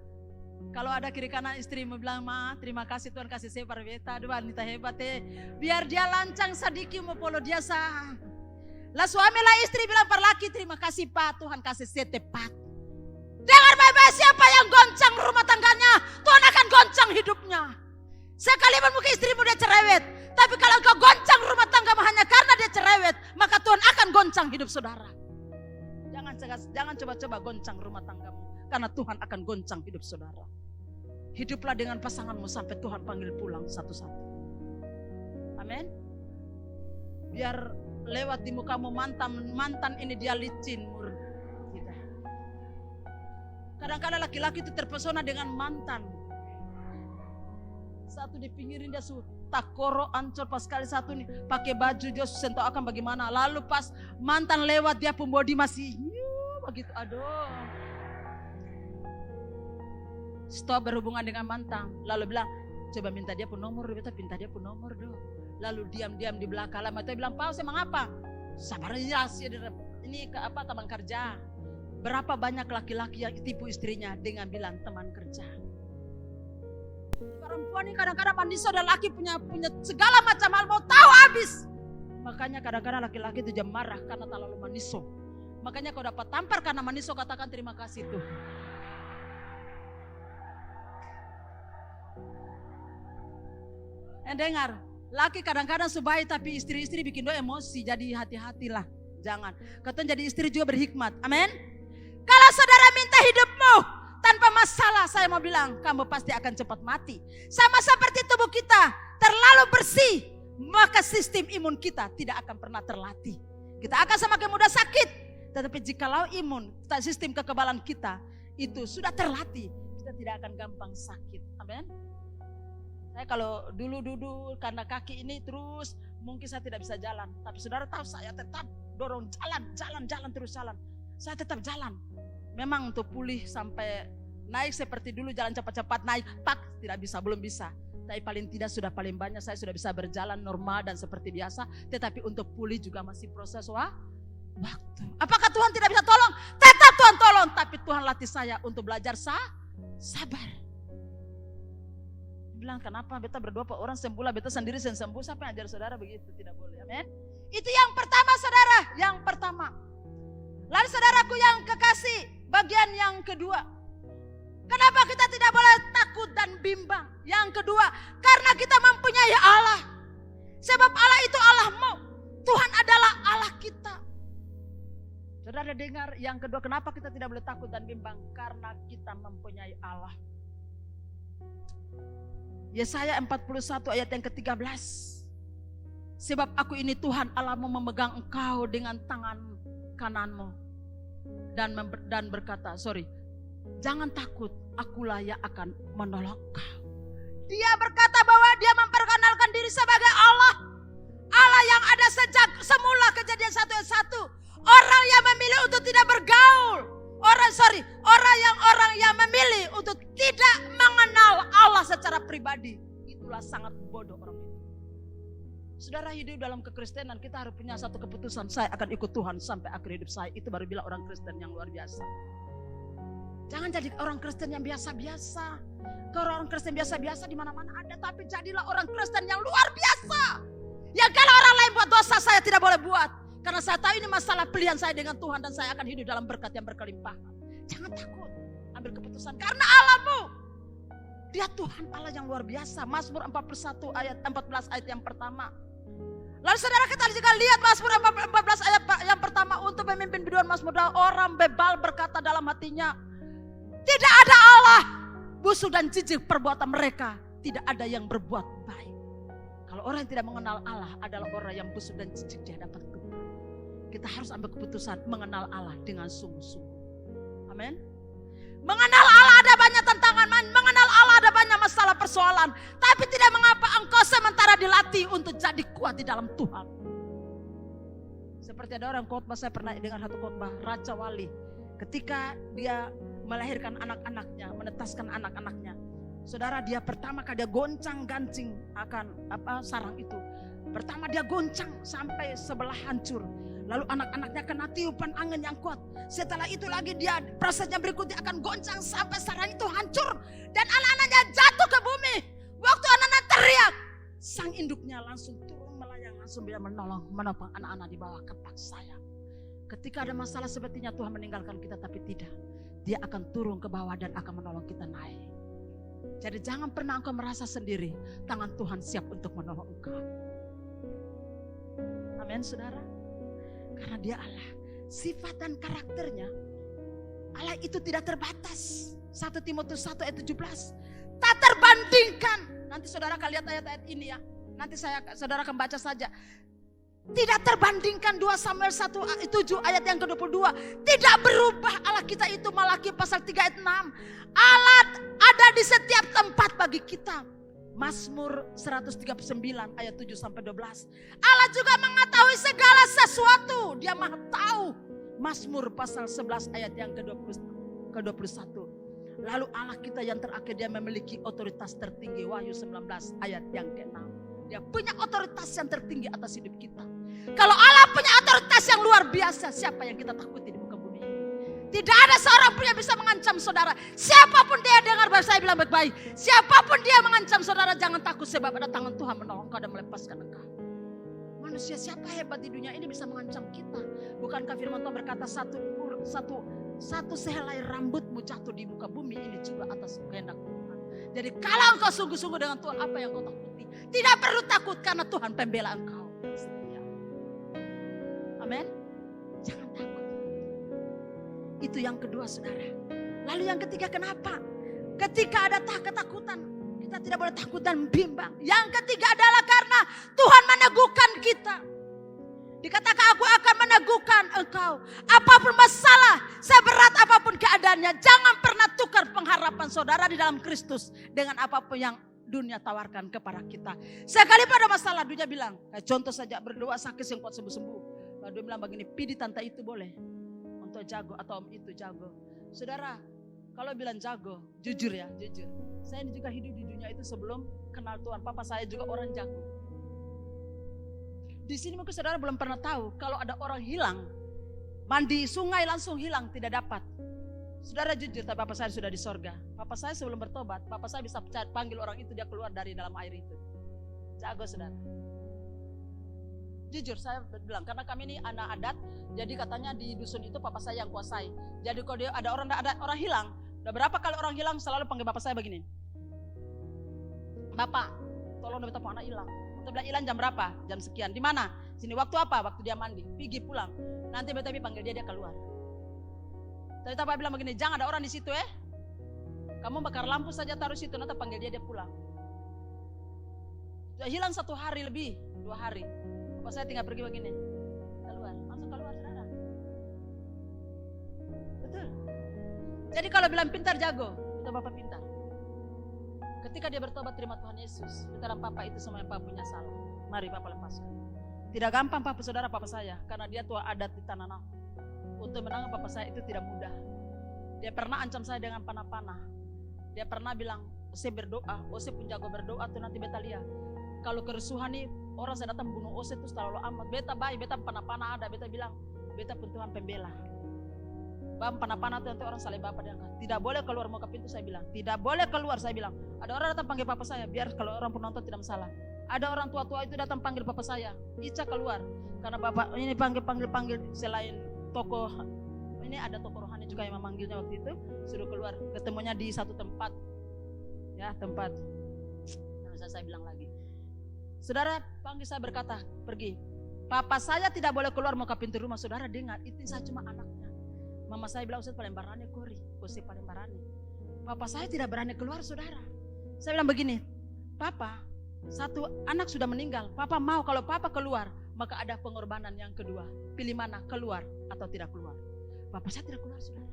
Kalau ada kiri kanan istrimu bilang, "Ma, terima kasih Tuhan kasih saya para beta, aduh wanita hebat biar dia lancang sedikit mau polo dia sah." Lah suami lah istri bilang para laki, "Terima kasih Pak, Tuhan kasih saya tepat." Dengar baik-baik, siapa yang goncang rumah tangganya, Tuhan akan goncang hidupnya. Sekalipun mungkin istrimu dia cerewet, tapi kalau engkau goncang rumah tanggamu hanya karena dia cerewet, maka Tuhan akan goncang hidup saudara. Jangan coba-coba goncang rumah tanggamu, karena Tuhan akan goncang hidup saudara. Hiduplah dengan pasanganmu sampai Tuhan panggil pulang satu-satu. Amin. Biar lewat di mukamu mantan ini dia licin murni. Kadang-kadang laki-laki itu terpesona dengan mantan. Satu di pinggirin dia takoro ancur, pas kali satu nih pakai baju dia sentuh akan bagaimana. Lalu pas mantan lewat dia pun body masih begitu, aduh. Stop berhubungan dengan mantan. Lalu bilang, coba minta dia pun nomor, beta minta dia pun nomor do. Lalu diam-diam di belakang lama itu bilang, "Paus emang apa?" Sabar ini ke apa, teman kerja. Berapa banyak laki-laki yang tipu istrinya dengan bilang teman kerja. Perempuan ini kadang-kadang maniso dan laki punya segala macam hal, mau tahu habis. Makanya kadang-kadang laki-laki itu marah karena terlalu maniso. Makanya kau dapat tampar karena maniso, katakan terima kasih tuh. Dengar, laki kadang-kadang sebaik tapi istri-istri bikin doa emosi, jadi hati-hatilah. Jangan. Katanya jadi istri juga berhikmat. Amin. Kalau saudara minta hidupmu tanpa masalah, saya mau bilang kamu pasti akan cepat mati. Sama seperti tubuh kita terlalu bersih, maka sistem imun kita tidak akan pernah terlatih. Kita akan semakin mudah sakit. Tetapi jikalau imun, sistem kekebalan kita itu sudah terlatih, kita tidak akan gampang sakit. Amin. Saya kalau dulu duduk karena kaki ini terus mungkin saya tidak bisa jalan. Tapi saudara tahu saya tetap dorong jalan terus jalan. Saya tetap jalan. Memang untuk pulih sampai naik seperti dulu jalan cepat-cepat naik, tidak bisa, belum bisa. Tapi paling tidak sudah paling banyak saya sudah bisa berjalan normal dan seperti biasa. Tetapi untuk pulih juga masih proses waktu. Apakah Tuhan tidak bisa tolong? Tetap Tuhan tolong. Tapi Tuhan latih saya untuk belajar sabar. Bilang kenapa beta berdoa pak orang sembuh lah, beta sendiri sembuh. Siapa yang ajar saudara begitu? Tidak boleh. Amin. Itu yang pertama saudara, yang pertama. Lalu saudaraku yang kekasih, bagian yang kedua. Kenapa kita tidak boleh takut dan bimbang? Yang kedua, karena kita mempunyai Allah. Sebab Allah itu Allahmu. Tuhan adalah Allah kita. Saudara dengar yang kedua, kenapa kita tidak boleh takut dan bimbang? Karena kita mempunyai Allah. Yesaya 41 ayat yang ke-13. Sebab aku ini Tuhan Allahmu memegang engkau dengan tangan kananmu. Dan berkata, jangan takut, akulah yang akan menolong kau. Dia berkata bahwa dia memperkenalkan diri sebagai Allah. Allah yang ada sejak semula, Kejadian 1 ayat 1. Orang yang memilih untuk tidak bergaul. Orang yang memilih untuk tidak mengenal Allah secara pribadi. Itulah sangat bodoh orang itu. Saudara hidup dalam kekristenan, kita harus punya satu keputusan. Saya akan ikut Tuhan sampai akhir hidup saya. Itu baru bilang orang Kristen yang luar biasa. Jangan jadi orang Kristen yang biasa-biasa. Kalau orang Kristen biasa-biasa di mana-mana ada. Tapi jadilah orang Kristen yang luar biasa. Yang kalau orang lain buat dosa, saya tidak boleh buat. Karena saya tahu ini masalah pilihan saya dengan Tuhan. Dan saya akan hidup dalam berkat yang berkelimpahan. Jangan takut. Ambil keputusan. Karena Allahmu. Dia Tuhan Allah yang luar biasa. Mazmur 14 ayat yang pertama. Lalu saudara kita juga lihat Mazmur 14 ayat yang pertama. Untuk pemimpin biduan Mazmur, orang bebal berkata dalam hatinya, tidak ada Allah. Busuk dan jijik perbuatan mereka. Tidak ada yang berbuat baik. Kalau orang yang tidak mengenal Allah adalah orang yang busuk dan jijik di hadapan Tuhan. Kita harus ambil keputusan mengenal Allah dengan sungguh-sungguh. Amin. Mengenal Allah ada banyak tantangan, mengenal Allah ada banyak masalah persoalan. Tapi tidak mengapa engkau sementara dilatih untuk jadi kuat di dalam Tuhan. Seperti ada orang khotbah, saya pernah dengar satu khotbah Raja Wali. Ketika dia melahirkan anak-anaknya, menetaskan anak-anaknya. Saudara, dia pertama kali dia goncang-gancing akan sarang itu. Pertama dia goncang sampai sebelah hancur. Lalu anak-anaknya kena tiupan angin yang kuat. Setelah itu lagi dia prosesnya berikutnya akan goncang sampai sarang itu hancur. Dan anak-anaknya jatuh ke bumi. Waktu anak-anak teriak, sang induknya langsung turun melayang. Langsung dia menopang anak-anak di bawah kepak sayap. Ketika ada masalah sepertinya Tuhan meninggalkan kita, tapi tidak. Dia akan turun ke bawah dan akan menolong kita naik. Jadi jangan pernah engkau merasa sendiri. Tangan Tuhan siap untuk menolong engkau. Amin saudara. Karena dia Allah. Sifat dan karakternya, Allah itu tidak terbatas. 1 Timotius 1 ayat 17. Tak terbandingkan. Nanti saudara akan lihat ayat-ayat ini ya. Nanti saudara akan baca saja. Tidak terbandingkan 2 Samuel 1 7 ayat yang ke-22. Tidak berubah Allah kita itu. Malaki pasal 3 ayat 6. Allah ada di setiap tempat bagi kita. Mazmur 139 ayat 7 sampai 12. Allah juga mengetahui segala sesuatu. Dia maha tahu. Mazmur pasal 11 ayat yang ke-21. Lalu Allah kita yang terakhir, dia memiliki otoritas tertinggi. Wahyu 19 ayat yang ke-6. Dia punya otoritas yang tertinggi atas hidup kita. Kalau Allah punya otoritas yang luar biasa, siapa yang kita takuti di muka bumi ini? Tidak ada seorang pun yang bisa mengancam saudara. Siapapun dia, dengar bahasa saya bilang baik-baik. Siapapun dia mengancam saudara, jangan takut, sebab ada tangan Tuhan menolong kau dan melepaskan engkau. Manusia siapa hebat di dunia ini bisa mengancam kita? Bukankah firman Tuhan berkata satu sehelai rambutmu jatuh di muka bumi ini juga atas kehendak Tuhan. Jadi kalau engkau sungguh-sungguh dengan Tuhan, apa yang kau takuti? Tidak perlu takut karena Tuhan pembela engkau. Amin. Jangan takut. Itu yang kedua saudara. Lalu yang ketiga kenapa? Ketika ada ketakutan, kita tidak boleh takut dan bimbang. Yang ketiga adalah karena Tuhan meneguhkan kita. Dikatakan aku akan meneguhkan engkau. Apapun masalah, seberat apapun keadaannya, jangan pernah tukar pengharapan saudara di dalam Kristus dengan apapun yang dunia tawarkan kepada kita. Sekali pada masalah dunia bilang, contoh saja berdoa sakit yang kuat sembuh-sembuh. Lalu dia bilang begini, pidi tante itu boleh untuk jago atau om itu jago. Saudara, kalau bilang jago, jujur ya, jujur. Saya juga hidup di dunia itu sebelum kenal Tuhan. Papa saya juga orang jago. Di sini mungkin saudara belum pernah tahu kalau ada orang hilang, mandi sungai langsung hilang, tidak dapat. Saudara jujur, tapi papa saya sudah di sorga. Papa saya sebelum bertobat, papa saya bisa panggil orang itu, dia keluar dari dalam air itu. Jago saudara. Jujur saya bilang, karena kami ini anak adat, jadi katanya di dusun itu papa saya yang kuasai. Jadi kalau ada orang hilang, udah berapa kali orang hilang selalu panggil bapak saya begini. Bapak, tolong beta anak hilang. Kita bilang hilang jam berapa? Jam sekian. Di mana? Sini. Waktu apa? Waktu dia mandi. Pergi pulang. Nanti beta panggil dia keluar. Tapi bapak bilang begini, jangan ada orang di situ Kamu bakar lampu saja taruh situ, nanti panggil dia pulang. Sudah hilang 1 hari lebih, 2 hari. Bapak saya tinggal pergi begini, keluar, langsung keluar saudara. Betul. Jadi kalau bilang pintar jago, itu bapak pintar. Ketika dia bertobat terima Tuhan Yesus, dalam papa itu semua yang papa punya salah. Mari papa lepaskan. Tidak gampang papa saudara papa saya, karena dia tua adat di tanah Nau. Untuk menangani papa saya itu tidak mudah. Dia pernah ancam saya dengan panah-panah. Dia pernah bilang, saya berdoa, saya pun jago berdoa tuh nanti beta lihat. Kalau kerusuhan nih orang saya datang bunuh Ose itu terlalu amat. Beta baik, beta panah-panah ada. Beta bilang, beta pun Tuhan pembela. Bang panah-panah itu nanti orang salib bapak diangkat. Tidak boleh keluar mau ke pintu saya bilang. Tidak boleh keluar saya bilang. Ada orang datang panggil papa saya. Biar kalau orang penonton tidak masalah. Ada orang tua-tua itu datang panggil papa saya. Ica keluar. Karena bapak ini panggil selain toko. Ini ada toko rohani juga yang memanggilnya waktu itu. Suruh keluar. Ketemunya di satu tempat. Ya tempat. Nah, saya bilang lagi. Saudara panggil saya berkata, pergi. Papa saya tidak boleh keluar mau ke pintu rumah. Saudara dengar, itu saya cuma anaknya. Mama saya bilang, Ustaz paling berani kori. Ustaz paling berani. Papa saya tidak berani keluar saudara. Saya bilang begini, Papa, satu anak sudah meninggal. Papa mau kalau Papa keluar, maka ada pengorbanan yang kedua. Pilih mana, keluar atau tidak keluar. Papa saya tidak keluar saudara.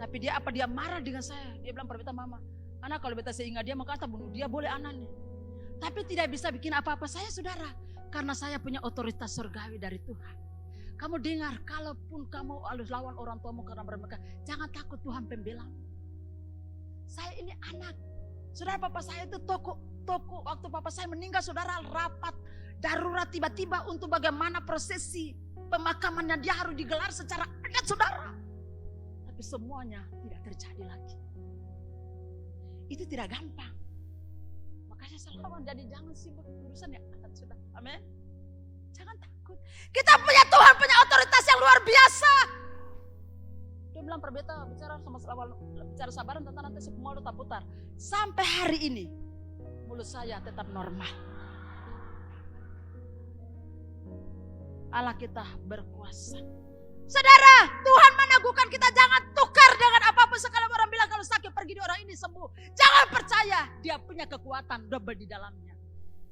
Tapi dia marah dengan saya. Dia bilang, berbeta mama, anak kalau beta seingat dia, maka kita bunuh dia, boleh anaknya. Tapi tidak bisa bikin apa-apa saya saudara. Karena saya punya otoritas surgawi dari Tuhan. Kamu dengar, kalaupun kamu harus lawan orang tuamu karena mereka, jangan takut, Tuhan pembelamu. Saya ini anak. Saudara papa saya itu toko. Waktu papa saya meninggal saudara rapat darurat tiba-tiba untuk bagaimana prosesi pemakamannya dia harus digelar secara adat saudara. Tapi semuanya tidak terjadi lagi. Itu tidak gampang. Makanya saya lawan, jadi jangan sibuk urusan yang akan sudah. Amin. Jangan takut. Kita punya Tuhan, punya otoritas yang luar biasa. Dia bilang perbeta bicara sabaran tentang nanti si mulut tak putar. Sampai hari ini mulut saya tetap normal. Allah kita berkuasa. Saudara, Tuhan meneguhkan kita jangan tukar dengan apapun. Sekali orang bilang kalau sakit pergi di orang ini sembuh. Jangan percaya, dia punya kekuatan double di dalamnya.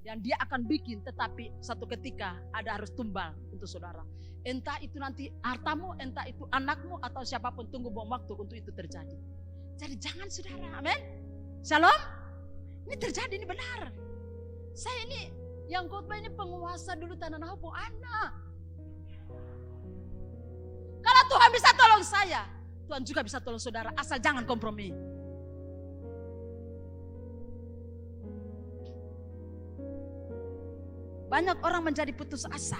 Yang dia akan bikin, tetapi satu ketika ada harus tumbal untuk saudara. Entah itu nanti hartamu, entah itu anakmu atau siapapun, tunggu bom waktu untuk itu terjadi. Jadi jangan saudara, amin. Shalom. Ini terjadi, ini benar. Saya ini yang khotbah ini penguasa dulu tanah Nahupung anak. Kalau Tuhan bisa tolong saya, Tuhan juga bisa tolong saudara, asal jangan kompromi. Banyak orang menjadi putus asa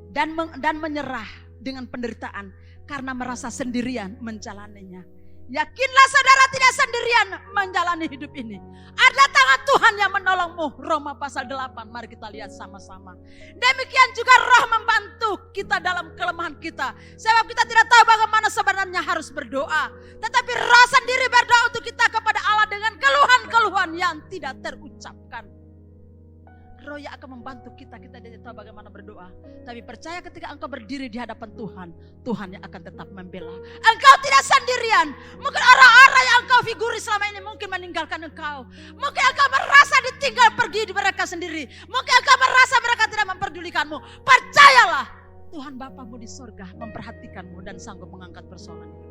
dan menyerah dengan penderitaan karena merasa sendirian menjalaninya. Yakinlah saudara tidak sendirian menjalani hidup ini. Ada tangan Tuhan yang menolongmu. Roma pasal 8, mari kita lihat sama-sama. Demikian juga Roh membantu kita dalam kelemahan kita. Sebab kita tidak tahu bagaimana sebenarnya harus berdoa. Tetapi Roh sendiri berdoa untuk kita kepada Allah dengan keluhan-keluhan yang tidak terucapkan. Roh yang akan membantu kita tidak tahu bagaimana berdoa. Tapi percaya ketika engkau berdiri di hadapan Tuhan, Tuhan yang akan tetap membela. Engkau tidak sendirian. Mungkin orang-orang yang engkau figuri selama ini mungkin meninggalkan engkau. Mungkin engkau merasa ditinggal pergi di mereka sendiri. Mungkin engkau merasa mereka tidak memperdulikanmu. Percayalah, Tuhan Bapamu di sorga memperhatikanmu dan sanggup mengangkat persoalan itu.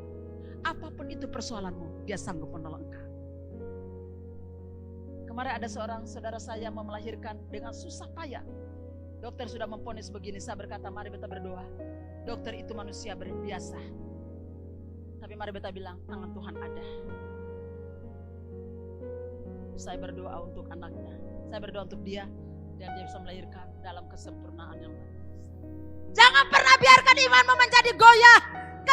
Apapun itu persoalanmu, Dia sanggup menolong engkau. Kemarin ada seorang saudara saya mau melahirkan dengan susah payah. Dokter sudah memvonis begini, saya berkata mari kita berdoa. Dokter itu manusia biasa. Tapi mari kita bilang tangan Tuhan ada. Saya berdoa untuk anaknya. Saya berdoa untuk dia dan dia bisa melahirkan dalam kesempurnaan yang luar biasa. Jangan pernah biarkan imanmu menjadi goyah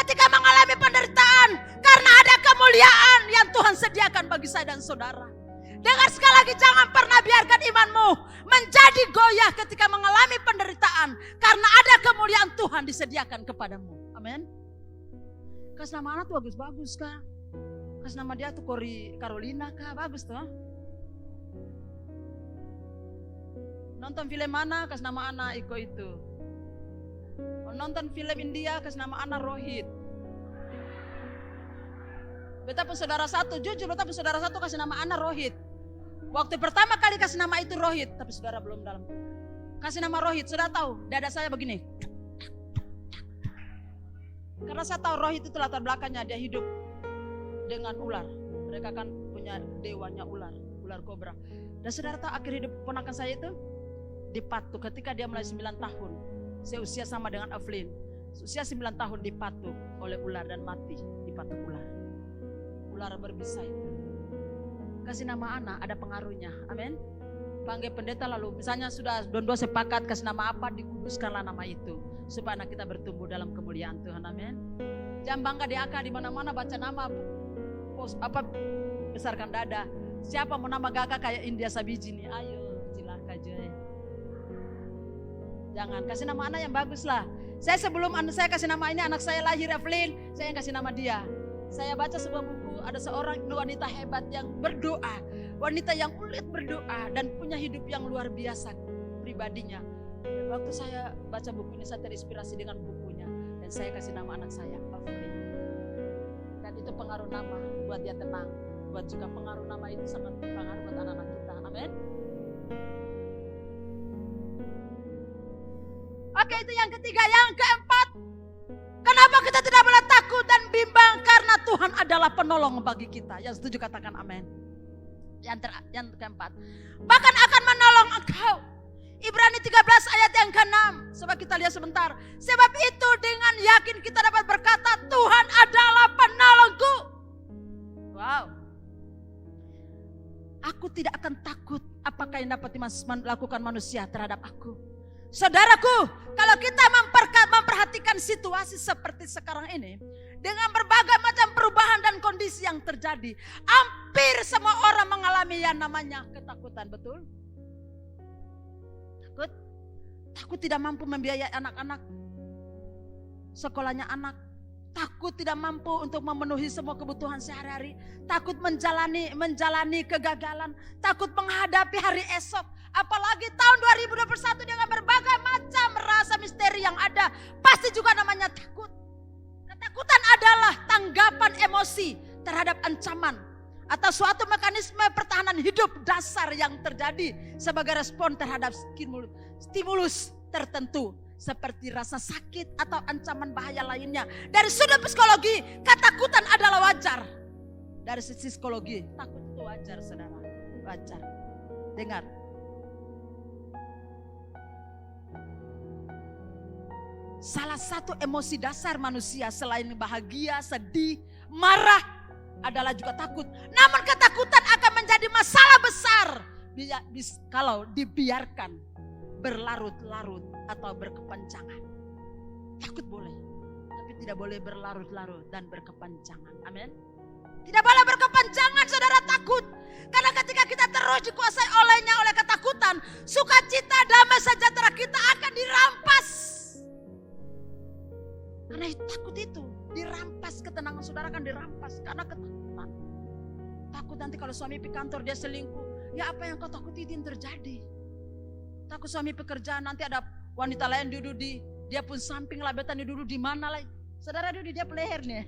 ketika mengalami penderitaan. Karena ada kemuliaan yang Tuhan sediakan bagi saya dan saudara. Dengar sekali lagi, jangan pernah biarkan imanmu menjadi goyah ketika mengalami penderitaan. Karena ada kemuliaan Tuhan disediakan kepadamu. Amin. Kasih nama anak tuh bagus-bagus kah? Kasih nama dia tuh Carolina kah? Bagus tuh. Nonton film mana? Kasih nama anak Iko itu. Nonton film India, kasih nama anak Rohit. Betapun saudara satu, jujur betapun saudara satu kasih nama anak Rohit. Waktu pertama kali kasih nama itu Rohit, tapi saudara belum dalam. Kasih nama Rohit, saudara tahu dada saya begini. Karena saya tahu Rohit itu latar belakangnya dia hidup dengan ular. Mereka kan punya dewanya ular kobra. Dan saudara tahu akhir hidup ponakan saya itu dipatuk ketika dia mulai 9 tahun. Seusia sama dengan Evelyn. Usia 9 tahun dipatuk oleh ular dan mati dipatuk ular. Ular berbisa itu. Kasih nama anak ada pengaruhnya, amin. Panggil pendeta lalu misalnya sudah dua sepakat kasih nama apa, dikuduskanlah nama itu supaya anak kita bertumbuh dalam kemuliaan Tuhan, amin. Jangan bangga di akal di mana-mana baca nama besarkan dada. Siapa mau nama gagah kayak India Sabiji nih, ayo cilaka Joy. Jangan kasih nama anak yang bagus lah. Saya sebelum saya kasih nama ini anak saya lahir Evelyn, saya yang kasih nama dia. Saya baca sebuah buku, ada seorang wanita hebat yang berdoa. Wanita yang ulet berdoa dan punya hidup yang luar biasa pribadinya. Dan waktu saya baca buku ini saya terinspirasi dengan bukunya. Dan saya kasih nama anak saya Evelyn. Dan itu pengaruh nama buat dia tenang. Buat juga pengaruh nama itu sangat berpengaruh buat anak-anak kita. Amin. Oke, itu yang ketiga. Yang keempat, kenapa kita tidak boleh takut dan bimbang? Karena Tuhan adalah penolong bagi kita. Yang setuju katakan amin. Yang keempat, bahkan akan menolong engkau. Ibrani 13 ayat yang ke-6. Coba kita lihat sebentar. Sebab itu dengan yakin kita dapat berkata, Tuhan adalah penolongku. Wow. Aku tidak akan takut apakah yang dapat dilakukan manusia terhadap aku. Saudaraku, kalau kita memperhatikan situasi seperti sekarang ini, dengan berbagai macam perubahan dan kondisi yang terjadi, hampir semua orang mengalami yang namanya ketakutan, betul? Takut tidak mampu membiayai anak-anak, sekolahnya anak, takut tidak mampu untuk memenuhi semua kebutuhan sehari-hari, takut menjalani kegagalan, takut menghadapi hari esok. Apalagi tahun 2021 dengan berbagai macam rasa misteri yang ada, pasti juga namanya takut. Ketakutan adalah tanggapan emosi terhadap ancaman atau suatu mekanisme pertahanan hidup dasar yang terjadi sebagai respon terhadap stimulus tertentu seperti rasa sakit atau ancaman bahaya lainnya. Dari sudut psikologi, ketakutan adalah wajar. Dari sisi psikologi, takut itu wajar, saudara, wajar. Dengar. Salah satu emosi dasar manusia selain bahagia, sedih, marah adalah juga takut. Namun ketakutan akan menjadi masalah besar kalau dibiarkan berlarut-larut atau berkepanjangan. Takut boleh, tapi tidak boleh berlarut-larut dan berkepanjangan. Amin. Tidak boleh berkepanjangan saudara takut. Karena ketika kita terus dikuasai olehnya, oleh ketakutan, sukacita, damai sejahtera kita akan dirampas. Karena takut itu dirampas, ketenangan saudara akan dirampas karena ketakutan. Takut nanti kalau suami pergi kantor dia selingkuh, ya apa yang kau takuti itu yang terjadi. Takut suami pekerjaan nanti ada wanita lain duduk di dia pun samping labetan duduk di mana lagi. Saudara duduk dia leher nih.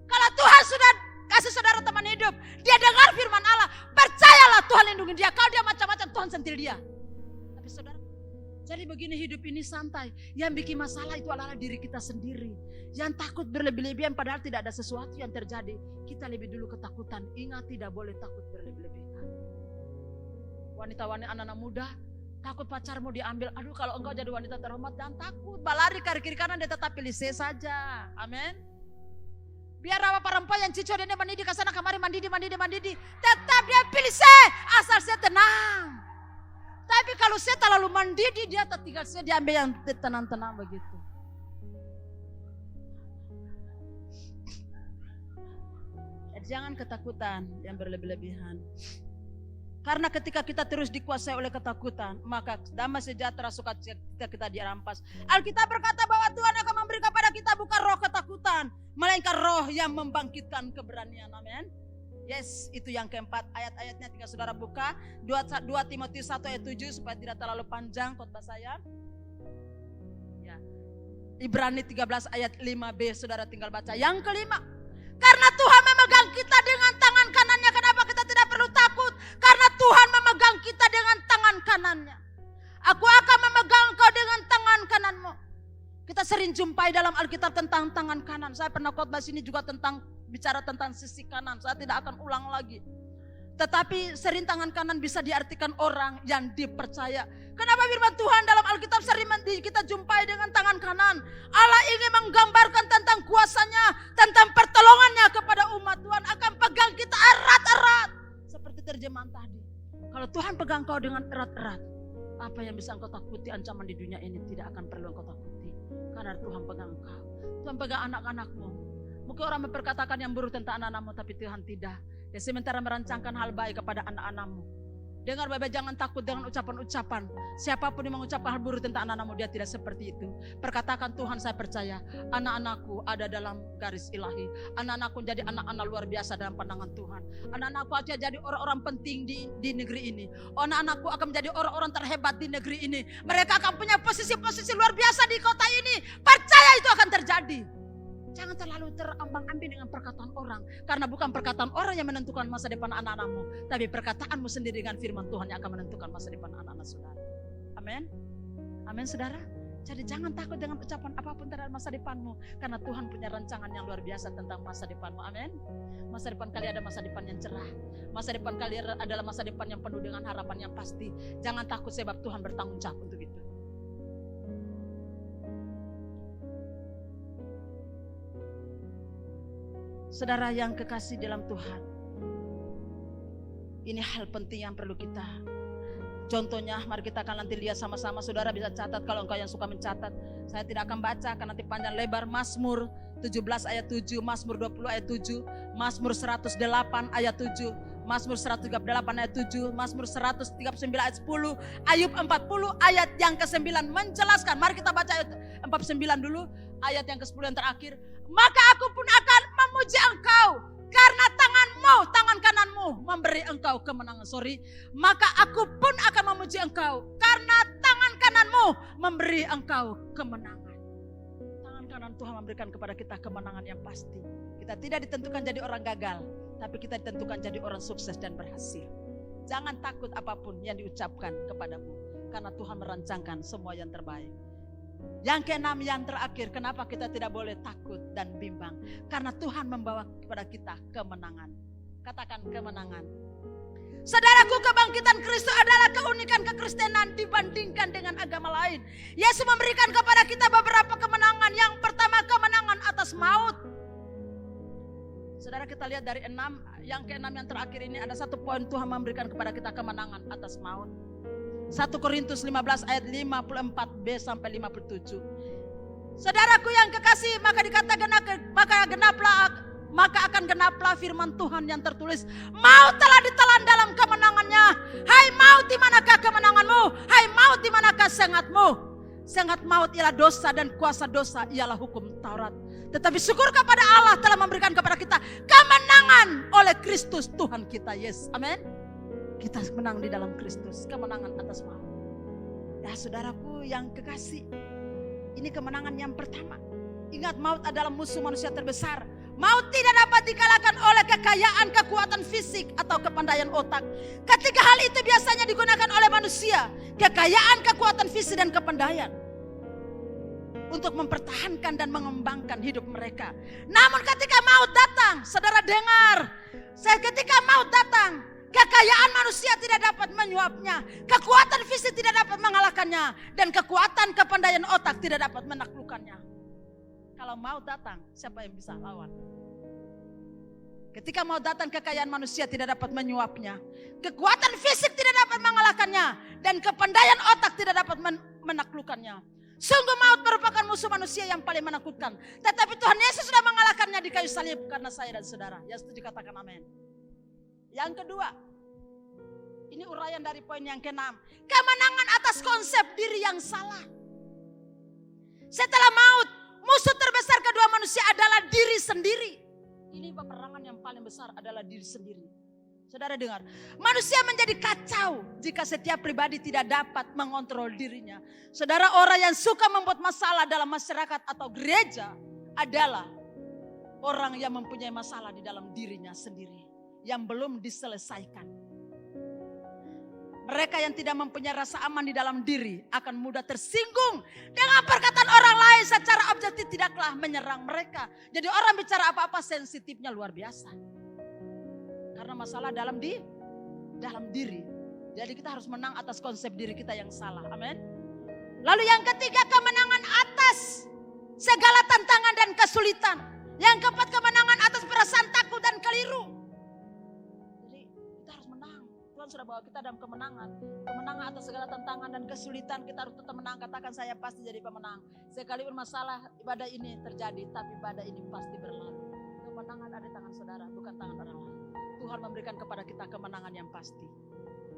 Kalau Tuhan sudah kasih saudara teman hidup, dia dengar firman Allah, percayalah Tuhan lindungi dia. Kalau dia macam-macam Tuhan sentil dia. Tapi saudara, jadi begini hidup ini santai. Yang bikin masalah itu adalah diri kita sendiri. Yang takut berlebih-lebihan padahal tidak ada sesuatu yang terjadi. Kita lebih dulu ketakutan. Ingat tidak boleh takut berlebih-lebihan. Wanita-wanita anak-anak muda, takut pacarmu diambil. Aduh kalau engkau jadi wanita terhormat dan takut. Balari kiri kanan dia tetap pilih C saja. Amin. Biar apa perempuan yang cicor dia mandi ke sana kemari mandi. Tetap dia pilih C. Asal saya tenang. Tapi kalau saya terlalu mendidih, dia tinggal saya diambil yang tenang-tenang begitu. Jangan ketakutan yang berlebih-lebihan. Karena ketika kita terus dikuasai oleh ketakutan, maka damai sejahtera sukacita kita dirampas. Alkitab berkata bahwa Tuhan akan memberi kepada kita bukan roh ketakutan, melainkan roh yang membangkitkan keberanian. Amin. Yes, itu yang keempat. Ayat-ayatnya tinggal saudara buka. 2 Timotius 1 ayat 7 supaya tidak terlalu panjang khotbah saya. Ya. Ibrani 13 ayat 5b saudara tinggal baca. Yang kelima, karena Tuhan memegang kita dengan tangan kanannya. Kenapa kita tidak perlu takut? Karena Tuhan memegang kita dengan tangan kanannya. Aku akan memegang engkau dengan tangan kananmu. Kita sering jumpai dalam Alkitab tentang tangan kanan. Saya pernah khotbah sini juga bicara tentang sisi kanan. Saya tidak akan ulang lagi. Tetapi sering tangan kanan bisa diartikan orang yang dipercaya. Kenapa firman Tuhan dalam Alkitab sering kita jumpai dengan tangan kanan? Allah ingin menggambarkan tentang kuasanya, tentang pertolongannya kepada umat. Tuhan akan pegang kita erat-erat. Seperti terjemahan tadi. Kalau Tuhan pegang kau dengan erat-erat, apa yang bisa engkau takuti ancaman di dunia ini tidak akan perlu engkau takuti. Karena Tuhan pegang engkau. Tuhan pegang anak-anakmu. Mungkin orang memperkatakan yang buruk tentang anak-anakmu, tapi Tuhan tidak. Dia sementara merancangkan hal baik kepada anak-anakmu. Dengar Bapak, jangan takut dengan ucapan-ucapan. Siapapun yang mengucapkan hal buruk tentang anak-anakmu, dia tidak seperti itu. Perkatakan, Tuhan saya percaya, anak-anakku ada dalam garis ilahi. Anak-anakku jadi anak-anak luar biasa dalam pandangan Tuhan. Anak-anakku akan jadi orang-orang penting di negeri ini. Anak-anakku akan menjadi orang-orang terhebat di negeri ini. Mereka akan punya posisi-posisi luar biasa di kota ini. Percaya itu akan terjadi. Jangan terlalu terambang-ambing dengan perkataan orang. Karena bukan perkataan orang yang menentukan masa depan anak-anakmu. Tapi perkataanmu sendiri dengan firman Tuhan yang akan menentukan masa depan anak-anak saudara. Amin. Amin saudara. Jadi jangan takut dengan ucapan apapun terhadap masa depanmu. Karena Tuhan punya rancangan yang luar biasa tentang masa depanmu. Amin. Masa depan kalian ada masa depan yang cerah. Masa depan kalian adalah masa depan yang penuh dengan harapan yang pasti. Jangan takut sebab Tuhan bertanggung jawab untuk itu. Saudara yang kekasih dalam Tuhan, ini hal penting yang perlu kita. Contohnya, mari kita akan nanti lihat sama-sama. Saudara bisa catat kalau engkau yang suka mencatat. Saya tidak akan baca, akan nanti panjang lebar. Mazmur 17 ayat 7, Mazmur 20 ayat 7, Mazmur 108 ayat 7, Mazmur 138 ayat 7, Mazmur 139 ayat 10, Ayub 40 ayat yang ke-9 menjelaskan. Mari kita baca ayat 49 dulu, ayat yang ke-10 yang terakhir. Maka aku pun akan memuji engkau karena tangan kananmu memberi engkau kemenangan. Maka aku pun akan memuji engkau karena tangan kananmu memberi engkau kemenangan. Tangan kanan Tuhan memberikan kepada kita kemenangan yang pasti. Kita tidak ditentukan jadi orang gagal, tapi kita ditentukan jadi orang sukses dan berhasil. Jangan takut apapun yang diucapkan kepadamu, karena Tuhan merancangkan semua yang terbaik. Yang keenam, yang terakhir, kenapa kita tidak boleh takut dan bimbang? Karena Tuhan membawa kepada kita kemenangan. Katakan kemenangan. Saudaraku, kebangkitan Kristus adalah keunikan kekristenan dibandingkan dengan agama lain. Yesus memberikan kepada kita beberapa kemenangan. Yang pertama, kemenangan atas maut. Saudara, kita lihat dari 6, yang keenam yang terakhir ini ada satu poin. Tuhan memberikan kepada kita kemenangan atas maut. 1 Korintus 15 ayat 54b sampai 57. Saudaraku yang kekasih, maka akan genaplah firman Tuhan yang tertulis, maut telah ditelan dalam kemenangannya. Hai maut, di manakah kemenanganmu? Hai maut, di manakah sengatmu? Sengat maut ialah dosa, dan kuasa dosa ialah hukum Taurat. Tetapi syukur kepada Allah telah memberikan kepada kita kemenangan oleh Kristus Tuhan kita. Yes, amin. Kita menang di dalam Kristus, kemenangan atas maut. Ya saudaraku yang kekasih, ini kemenangan yang pertama. Ingat, maut adalah musuh manusia terbesar. Maut tidak dapat dikalahkan oleh kekayaan, kekuatan fisik, atau kepandaian otak. Ketiga hal itu biasanya digunakan oleh manusia. Kekayaan, kekuatan fisik, dan kepandaian. Untuk mempertahankan dan mengembangkan hidup mereka. Namun ketika maut datang, saudara dengar. Ketika maut datang, kekayaan manusia tidak dapat menyuapnya. Kekuatan fisik tidak dapat mengalahkannya. Dan kekuatan kepandaian otak tidak dapat menaklukkannya. Kalau maut datang, siapa yang bisa lawan? Ketika maut datang, kekayaan manusia tidak dapat menyuapnya. Kekuatan fisik tidak dapat mengalahkannya. Dan kepandaian otak tidak dapat menaklukkannya. Sungguh maut merupakan musuh manusia yang paling menakutkan. Tetapi Tuhan Yesus sudah mengalahkannya di kayu salib karena saya dan saudara. Yang setuju katakan amin. Yang kedua, ini uraian dari poin yang ke-6. Kemenangan atas konsep diri yang salah. Setelah maut, musuh terbesar kedua manusia adalah diri sendiri. Ini peperangan yang paling besar adalah diri sendiri. Saudara dengar, manusia menjadi kacau jika setiap pribadi tidak dapat mengontrol dirinya. Saudara, orang yang suka membuat masalah dalam masyarakat atau gereja adalah orang yang mempunyai masalah di dalam dirinya sendiri yang belum diselesaikan. Mereka yang tidak mempunyai rasa aman di dalam diri akan mudah tersinggung dengan perkataan orang lain secara objektif, tidaklah menyerang mereka. Jadi orang bicara apa-apa sensitifnya luar biasa. Karena masalah dalam diri. Jadi kita harus menang atas konsep diri kita yang salah. Amin. Lalu yang ketiga, kemenangan atas segala tantangan dan kesulitan. Yang keempat, kemenangan atas perasaan takut dan keliru. Jadi kita harus menang. Tuhan sudah bawa kita dalam kemenangan. Kemenangan atas segala tantangan dan kesulitan, kita harus tetap menang. Katakan, saya pasti jadi pemenang. Sekalipun masalah badai ini terjadi, tapi badai ini pasti berlalu. Kemenangan ada di tangan saudara, bukan tangan orang lain. Tuhan memberikan kepada kita kemenangan yang pasti.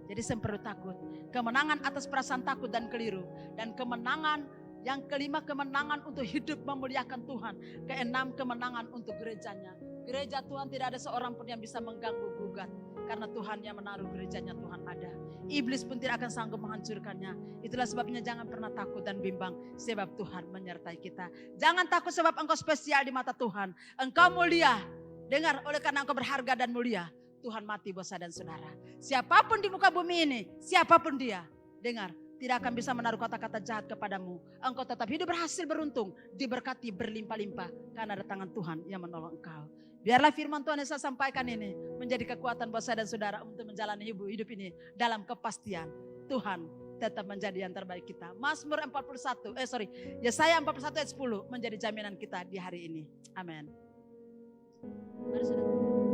Jadi saya perlu takut. Kemenangan atas perasaan takut dan keliru. Dan kemenangan yang kelima, kemenangan untuk hidup memuliakan Tuhan. Keenam, kemenangan untuk gerejanya. Gereja Tuhan tidak ada seorang pun yang bisa mengganggu gugat. Karena Tuhan yang menaruh gerejanya, Tuhan ada. Iblis pun tidak akan sanggup menghancurkannya. Itulah sebabnya jangan pernah takut dan bimbang. Sebab Tuhan menyertai kita. Jangan takut sebab engkau spesial di mata Tuhan. Engkau mulia. Dengar, oleh karena engkau berharga dan mulia, Tuhan mati buat saya dan saudara. Siapapun di muka bumi ini, siapapun dia, dengar, tidak akan bisa menaruh kata-kata jahat kepadamu. Engkau tetap hidup berhasil, beruntung, diberkati berlimpah-limpah, karena ada tangan Tuhan yang menolong engkau. Biarlah firman Tuhan yang saya sampaikan ini menjadi kekuatan buat saya dan saudara untuk menjalani hidup ini dalam kepastian. Tuhan tetap menjadi yang terbaik kita. Mazmur 41, Yesaya 41 ayat 10 menjadi jaminan kita di hari ini. Amin. Mari saudara.